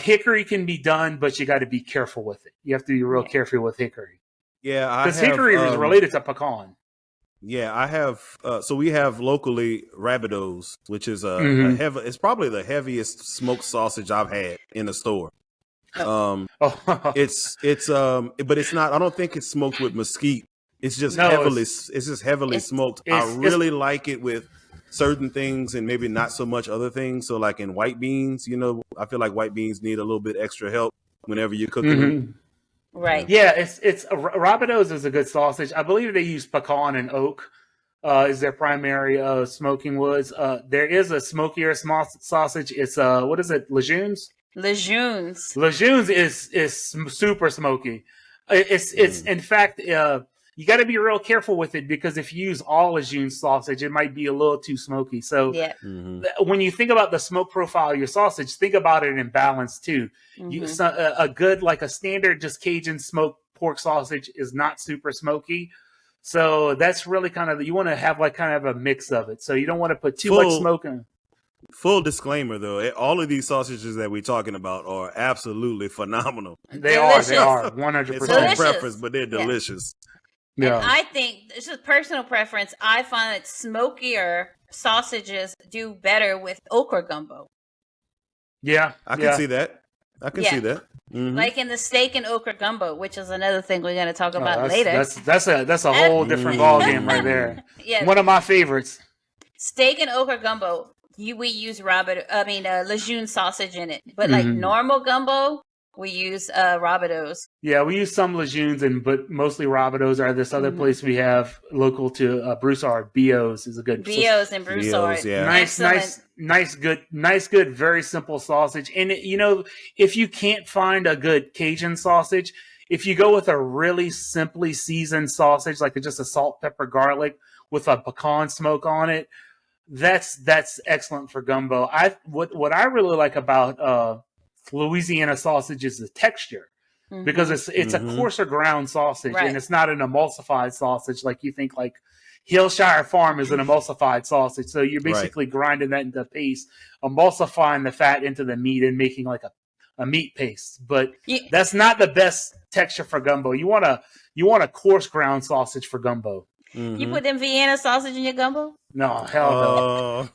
hickory can be done, but you got to be careful with it. You have to be real careful with hickory. Yeah, because hickory is related to pecan. Yeah, I have. So we have locally Rabideau's, which is a heavy. It's probably the heaviest smoked sausage I've had in the store. It's but it's not. I don't think it's smoked with mesquite. It's just heavily smoked. I really like it with certain things and maybe not so much other things. So like in white beans, I feel like white beans need a little bit extra help whenever you're cooking them. Right. Yeah, it's Rabideau's is a good sausage. I believe they use pecan and oak is their primary smoking woods. There is a smokier sausage. It's what is it? Lejeunes. Lejeunes is super smoky. It's in fact you got to be real careful with it because if you use all Lejeune sausage, it might be a little too smoky. So when you think about the smoke profile of your sausage, think about it in balance too. A good, like a standard just Cajun smoked pork sausage is not super smoky. So that's really kind of, you want to have like kind of a mix of it. So you don't want to put too much smoke in. Full disclaimer though, all of these sausages that we're talking about are absolutely phenomenal. They are 100%. It's on preference, but they're delicious. Yeah. And I think it's just personal preference. I find that smokier sausages do better with okra gumbo. Yeah, I can see that. I can see that. Like in the steak and okra gumbo, which is another thing we're going to talk about later. That's a whole different ballgame right there. Yeah, one of my favorites. Steak and okra gumbo. We use Lejeune sausage in it, but like normal gumbo, we use Rabideau's. Yeah, we use some Lejeunes, but mostly Rabideau's are this other place we have local to Broussard. Bio's is a good. Bio's and Broussard. Yeah. Nice, good, very simple sausage. And if you can't find a good Cajun sausage, if you go with a really simply seasoned sausage, like just a salt, pepper, garlic with a pecan smoke on it, that's excellent for gumbo. What I really like about Louisiana sausage is the texture, because it's a coarser ground sausage, and it's not an emulsified sausage like you think. Like Hillshire Farm is an emulsified sausage, so you're basically grinding that into paste, emulsifying the fat into the meat and making like a meat paste. But that's not the best texture for gumbo. You want a coarse ground sausage for gumbo. You put them Vienna sausage in your gumbo? No, hell no.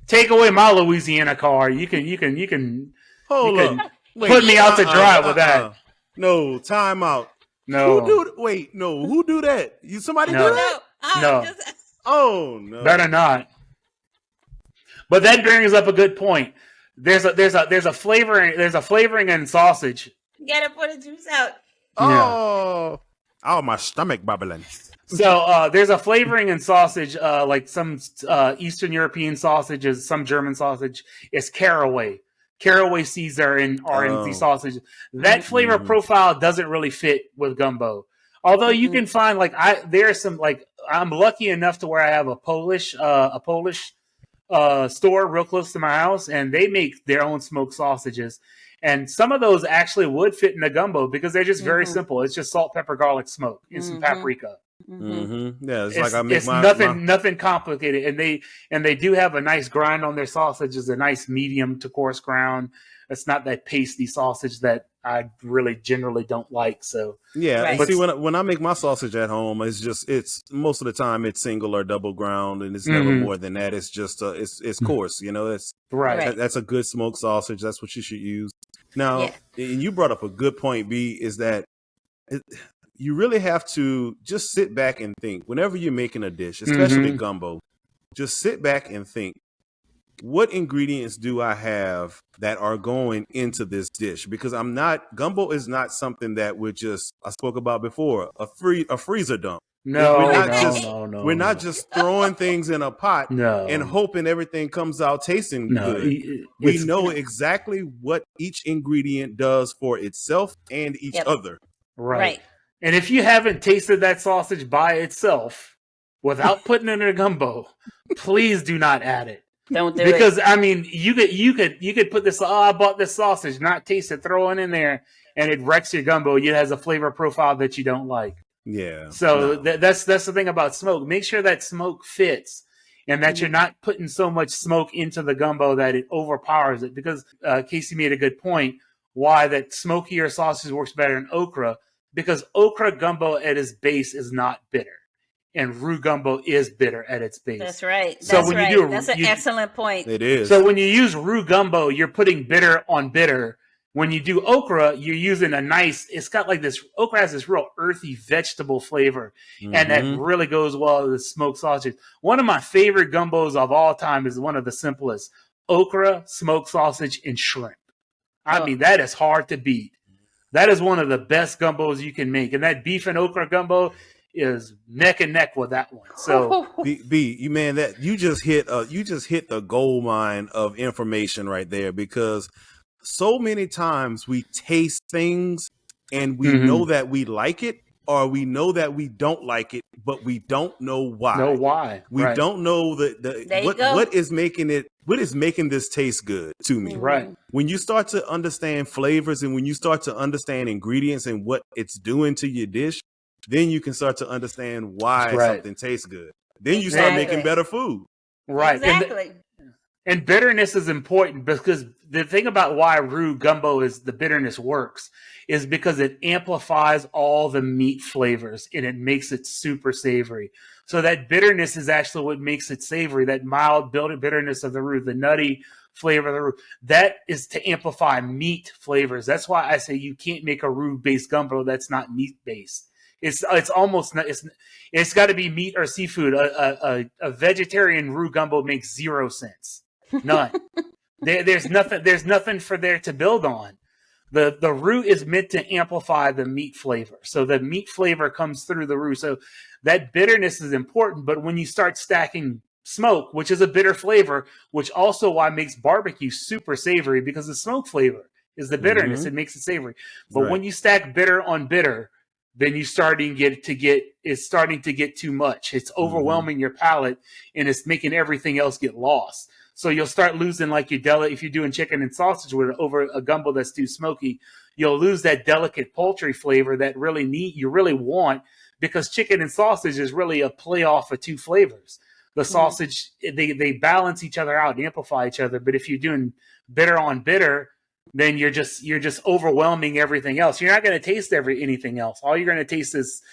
Take away my Louisiana card. You can Hold up. Put me out to dry with that. No, time out. No. Who do that? Somebody do that? No. Oh no. Better not. But that brings up a good point. There's a flavoring in sausage. You gotta put the juice out. Oh, my stomach bubbling. So there's a flavoring in sausage, like some Eastern European sausages, some German sausage. It's caraway. Caraway seeds are in these sausages. That flavor profile doesn't really fit with gumbo. Although you can find I'm lucky enough to where I have a Polish store real close to my house, and they make their own smoked sausages. And some of those actually would fit in the gumbo because they're just very simple. It's just salt, pepper, garlic, smoke, and some paprika. Yeah, it's like I make nothing complicated, and they do have a nice grind on their sausages, a nice medium to coarse ground. It's not that pasty sausage that I really generally don't like. So but see, when I make my sausage at home, it's most of the time it's single or double ground, and it's never more than that. It's just it's coarse, it's That's a good smoked sausage. That's what you should use. Now, and you brought up a good point, B, is that you really have to just sit back and think whenever you're making a dish, especially gumbo. Just sit back and think, what ingredients do I have that are going into this dish? Because gumbo is not something that I spoke about before, a freezer dump. We're not No. just throwing things in a pot and hoping everything comes out tasting good. We know exactly what each ingredient does for itself and each other. Right. And if you haven't tasted that sausage by itself without putting it in a gumbo, please do not add it. Don't do because it. I mean, you could put this. Oh, I bought this sausage, not taste it, throw it in there, and it wrecks your gumbo. It has a flavor profile that you don't like. Yeah. So that's the thing about smoke. Make sure that smoke fits, and that you're not putting so much smoke into the gumbo that it overpowers it. Because Casey made a good point. Why that smokier sausage works better than okra? Because okra gumbo at its base is not bitter, and roux gumbo is bitter at its base. That's right. So when you do, that's an excellent point. It is. So when you use roux gumbo, you're putting bitter on bitter. When you do okra, you're using it's got like this, okra has this real earthy vegetable flavor, and that really goes well with the smoked sausage. One of my favorite gumbos of all time is one of the simplest: okra, smoked sausage, and shrimp. I mean, that is hard to beat. That is one of the best gumbos you can make, and that beef and okra gumbo is neck and neck with that one. So, you just hit the gold mine of information right there, because so many times we taste things and we know that we like it, or we know that we don't like it, but we don't know why. We don't know what is making this taste good to me. Right. When you start to understand flavors and when you start to understand ingredients and what it's doing to your dish, then you can start to understand why something tastes good. Then you start making better food. Right. Exactly. And bitterness is important, because the thing about why roux gumbo the bitterness works is because it amplifies all the meat flavors and it makes it super savory. So that bitterness is actually what makes it savory, that mild bitterness of the roux, the nutty flavor of the roux. That is to amplify meat flavors. That's why I say you can't make a roux-based gumbo that's not meat-based. It's almost not, it's got to be meat or seafood. A vegetarian roux gumbo makes 0 sense. None. There's nothing for there to build on. The roux is meant to amplify the meat flavor. So the meat flavor comes through the roux. So that bitterness is important. But when you start stacking smoke, which is a bitter flavor, which also why makes barbecue super savory, because the smoke flavor is the bitterness. It makes it savory. But when you stack bitter on bitter, then it's starting to get too much. It's overwhelming your palate, and it's making everything else get lost. So you'll start losing, like if you're doing chicken and sausage over a gumbo that's too smoky, you'll lose that delicate poultry flavor that you really want, because chicken and sausage is really a play off of two flavors. The sausage, they balance each other out, amplify each other. But if you're doing bitter on bitter, then you're just overwhelming everything else. You're not going to taste anything else. All you're going to taste is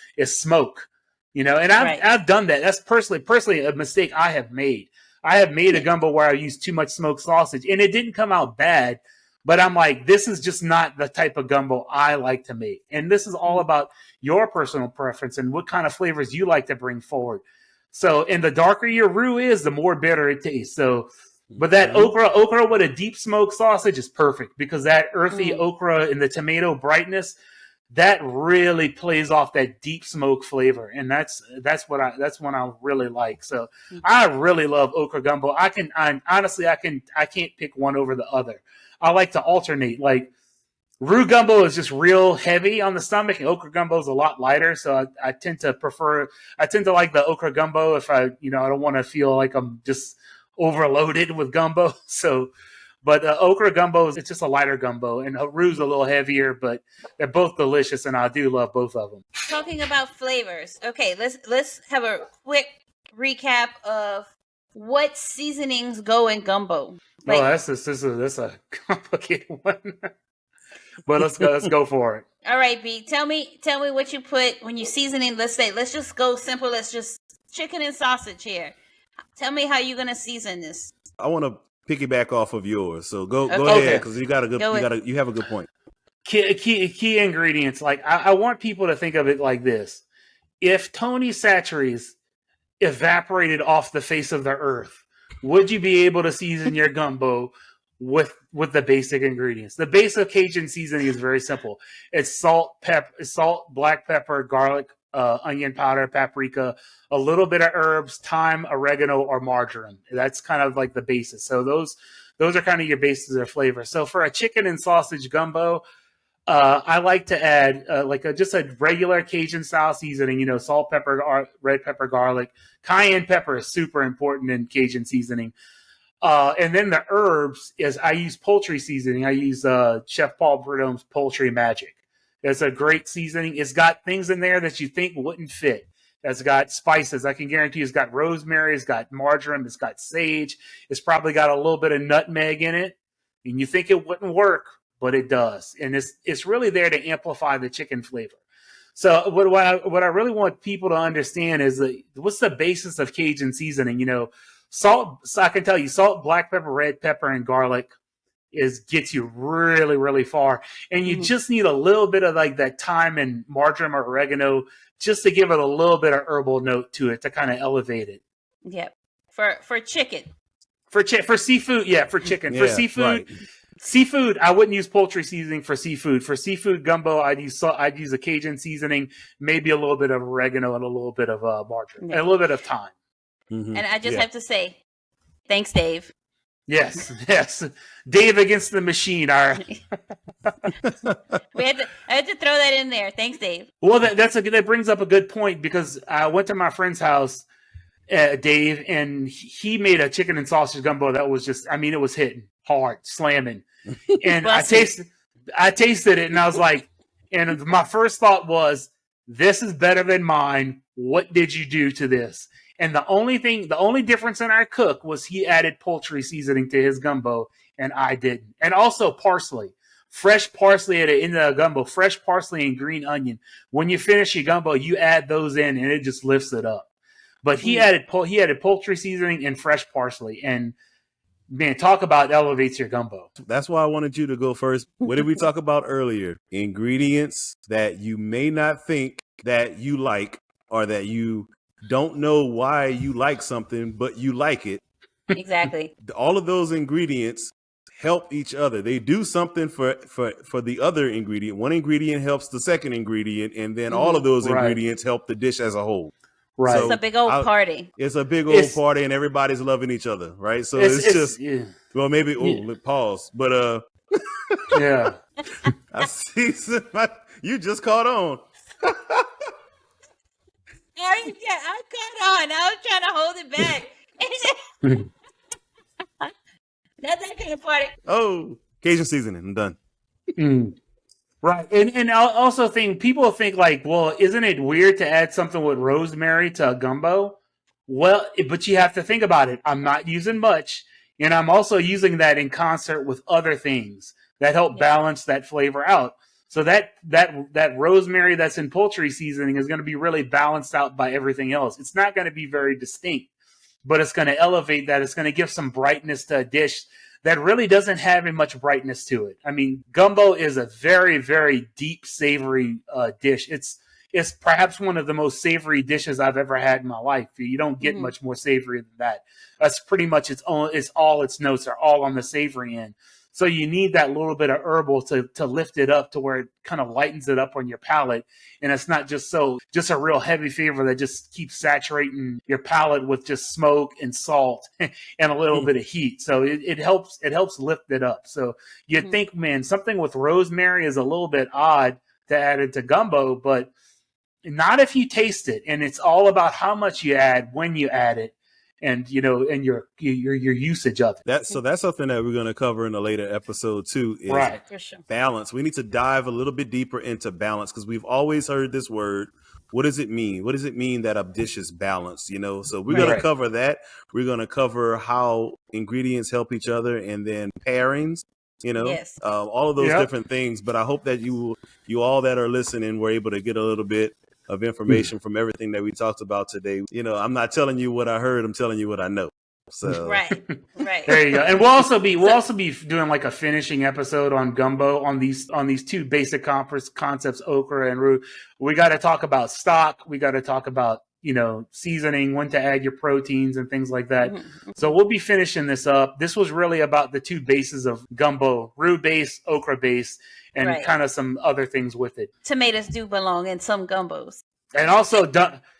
smoke, And I've done that. That's personally a mistake I have made. I have made a gumbo where I used too much smoked sausage, and it didn't come out bad, but I'm like, this is just not the type of gumbo I like to make. And this is all about your personal preference and what kind of flavors you like to bring forward. So, and the darker your roux is, the more bitter it tastes. So, but that okra with a deep smoked sausage is perfect, because that earthy okra and the tomato brightness, that really plays off that deep smoke flavor, and that's what I really like. So I really love okra gumbo. I can't pick one over the other. I like to alternate. Like, roux gumbo is just real heavy on the stomach, and okra gumbo is a lot lighter. So I tend to like the okra gumbo if I don't want to feel like I'm just overloaded with gumbo. So. But okra gumbo it's just a lighter gumbo, and roux is a little heavier, but they're both delicious, and I do love both of them. Talking about flavors, okay, let's have a quick recap of what seasonings go in gumbo. That's a complicated one, but let's go for it. All right, B, tell me what you put when you seasoning. Let's just go simple. Let's just chicken and sausage here. Tell me how you're gonna season this. I want to piggyback off of yours, so go ahead, because you have a good point. Key ingredients. Like, I want people to think of it like this: if Tony Chachere's evaporated off the face of the earth, would you be able to season your gumbo with the basic ingredients? The base of Cajun seasoning is very simple. It's salt, black pepper, garlic, onion powder, paprika, a little bit of herbs, thyme, oregano, or marjoram. That's kind of like the basis. So those are kind of your bases of flavor. So for a chicken and sausage gumbo, I like to add just a regular Cajun style seasoning, salt, pepper, red pepper, garlic. Cayenne pepper is super important in Cajun seasoning. And then the herbs is I use poultry seasoning. I use Chef Paul Prudhomme's Poultry Magic. It's a great seasoning. It's got things in there that you think wouldn't fit. It's got spices. I can guarantee it's got rosemary. It's got marjoram. It's got sage. It's probably got a little bit of nutmeg in it. And you think it wouldn't work, but it does. And it's really there to amplify the chicken flavor. So what I really want people to understand is what's the basis of Cajun seasoning? Salt. So I can tell you, salt, black pepper, red pepper, and garlic gets you really, really far. And you just need a little bit of like that thyme and marjoram or oregano just to give it a little bit of herbal note to it to kind of elevate it. Yep. For chicken. For seafood, yeah, for chicken. Yeah, for seafood. Right. Seafood, I wouldn't use poultry seasoning for seafood. For seafood gumbo, I'd use a Cajun seasoning, maybe a little bit of oregano and a little bit of marjoram and a little bit of thyme. Mm-hmm. And I just have to say, thanks, Dave. Yes. Dave against the machine. All right. I had to throw that in there. Thanks, Dave. Well, that brings up a good point because I went to my friend's house, Dave, and he made a chicken and sausage gumbo that was it was hitting hard, slamming. And I tasted it and I was like, and my first thought was, this is better than mine. What did you do to this? And the only difference in our cook was he added poultry seasoning to his gumbo, and I didn't. And also parsley, fresh parsley at the end of the gumbo, fresh parsley and green onion. When you finish your gumbo, you add those in, and it just lifts it up. But he added poultry seasoning and fresh parsley, and man, talk about elevates your gumbo. That's why I wanted you to go first. What did we talk about earlier? Ingredients that you may not think that you like, or that you don't know why you like something, but you like it. Exactly. All of those ingredients help each other. They do something for the other ingredient. One ingredient helps the second ingredient, and then all of those ingredients help the dish as a whole. Right. So it's a big old party. It's a big old party, and everybody's loving each other, right? So well, maybe pause, but yeah. I see you just caught on. I caught on. I was trying to hold it back. Not that kind of party. Oh, Cajun seasoning. I'm done. Right. And I also think people think like, well, isn't it weird to add something with rosemary to a gumbo? Well, but you have to think about it. I'm not using much, and I'm also using that in concert with other things that help balance that flavor out. So that rosemary that's in poultry seasoning is going to be really balanced out by everything else. It's not going to be very distinct, but it's going to elevate that. It's going to give some brightness to a dish that really doesn't have much brightness to it. I mean, gumbo is a very, very deep, savory dish. It's perhaps one of the most savory dishes I've ever had in my life. You don't get much more savory than that. That's pretty much all its notes are all on the savory end. So you need that little bit of herbal to lift it up to where it kind of lightens it up on your palate. And it's not just a real heavy flavor that just keeps saturating your palate with just smoke and salt and a little bit of heat. So it helps lift it up. So you think, man, something with rosemary is a little bit odd to add into gumbo, but not if you taste it. And it's all about how much you add, when you add it, and and your usage of it. That's something that we're going to cover in a later episode too. Is right. Balance. We need to dive a little bit deeper into balance, because we've always heard this word. What does it mean? What does it mean that a dish is balanced? So we're going to cover that. We're going to cover how ingredients help each other, and then pairings. All of those different things. But I hope that you all that are listening were able to get a little bit of information from everything that we talked about today. I'm not telling you what I heard. I'm telling you what I know. So right. There you go. And we'll also be doing like a finishing episode on gumbo on these two basic concepts, okra and roux. We got to talk about stock. We got to talk about seasoning, when to add your proteins and things like that. So we'll be finishing this up. This was really about the two bases of gumbo: roux base, okra base, and kind of some other things with it. Tomatoes do belong in some gumbos. And also,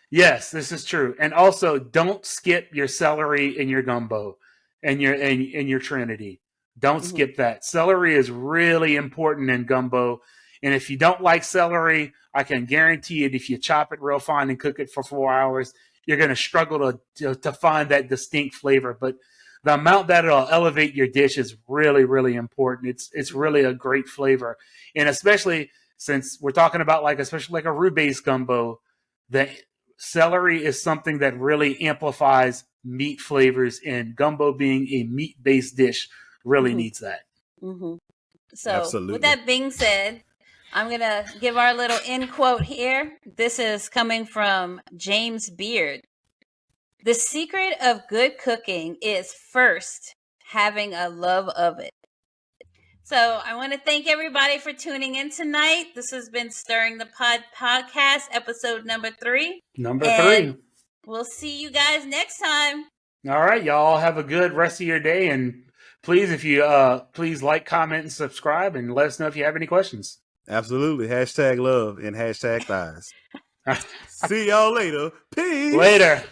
yes, this is true. And also, don't skip your celery in your gumbo and your Trinity. Don't skip that. Celery is really important in gumbo. And if you don't like celery, I can guarantee it, if you chop it real fine and cook it for 4 hours, you're going to struggle to find that distinct flavor. But the amount that it'll elevate your dish is really, really important. It's really a great flavor. And especially since we're talking about especially like a roux-based gumbo, the celery is something that really amplifies meat flavors, and gumbo being a meat-based dish really needs that. So Absolutely. With that being said, I'm going to give our little end quote here. This is coming from James Beard. The secret of good cooking is first having a love of it. So I want to thank everybody for tuning in tonight. This has been Stirring the Pod podcast, episode number 3. Number 3. We'll see you guys next time. All right, y'all have a good rest of your day, and please, if you please like, comment, and subscribe, and let us know if you have any questions. Absolutely. #love and #thighs. See y'all later. Peace. Later.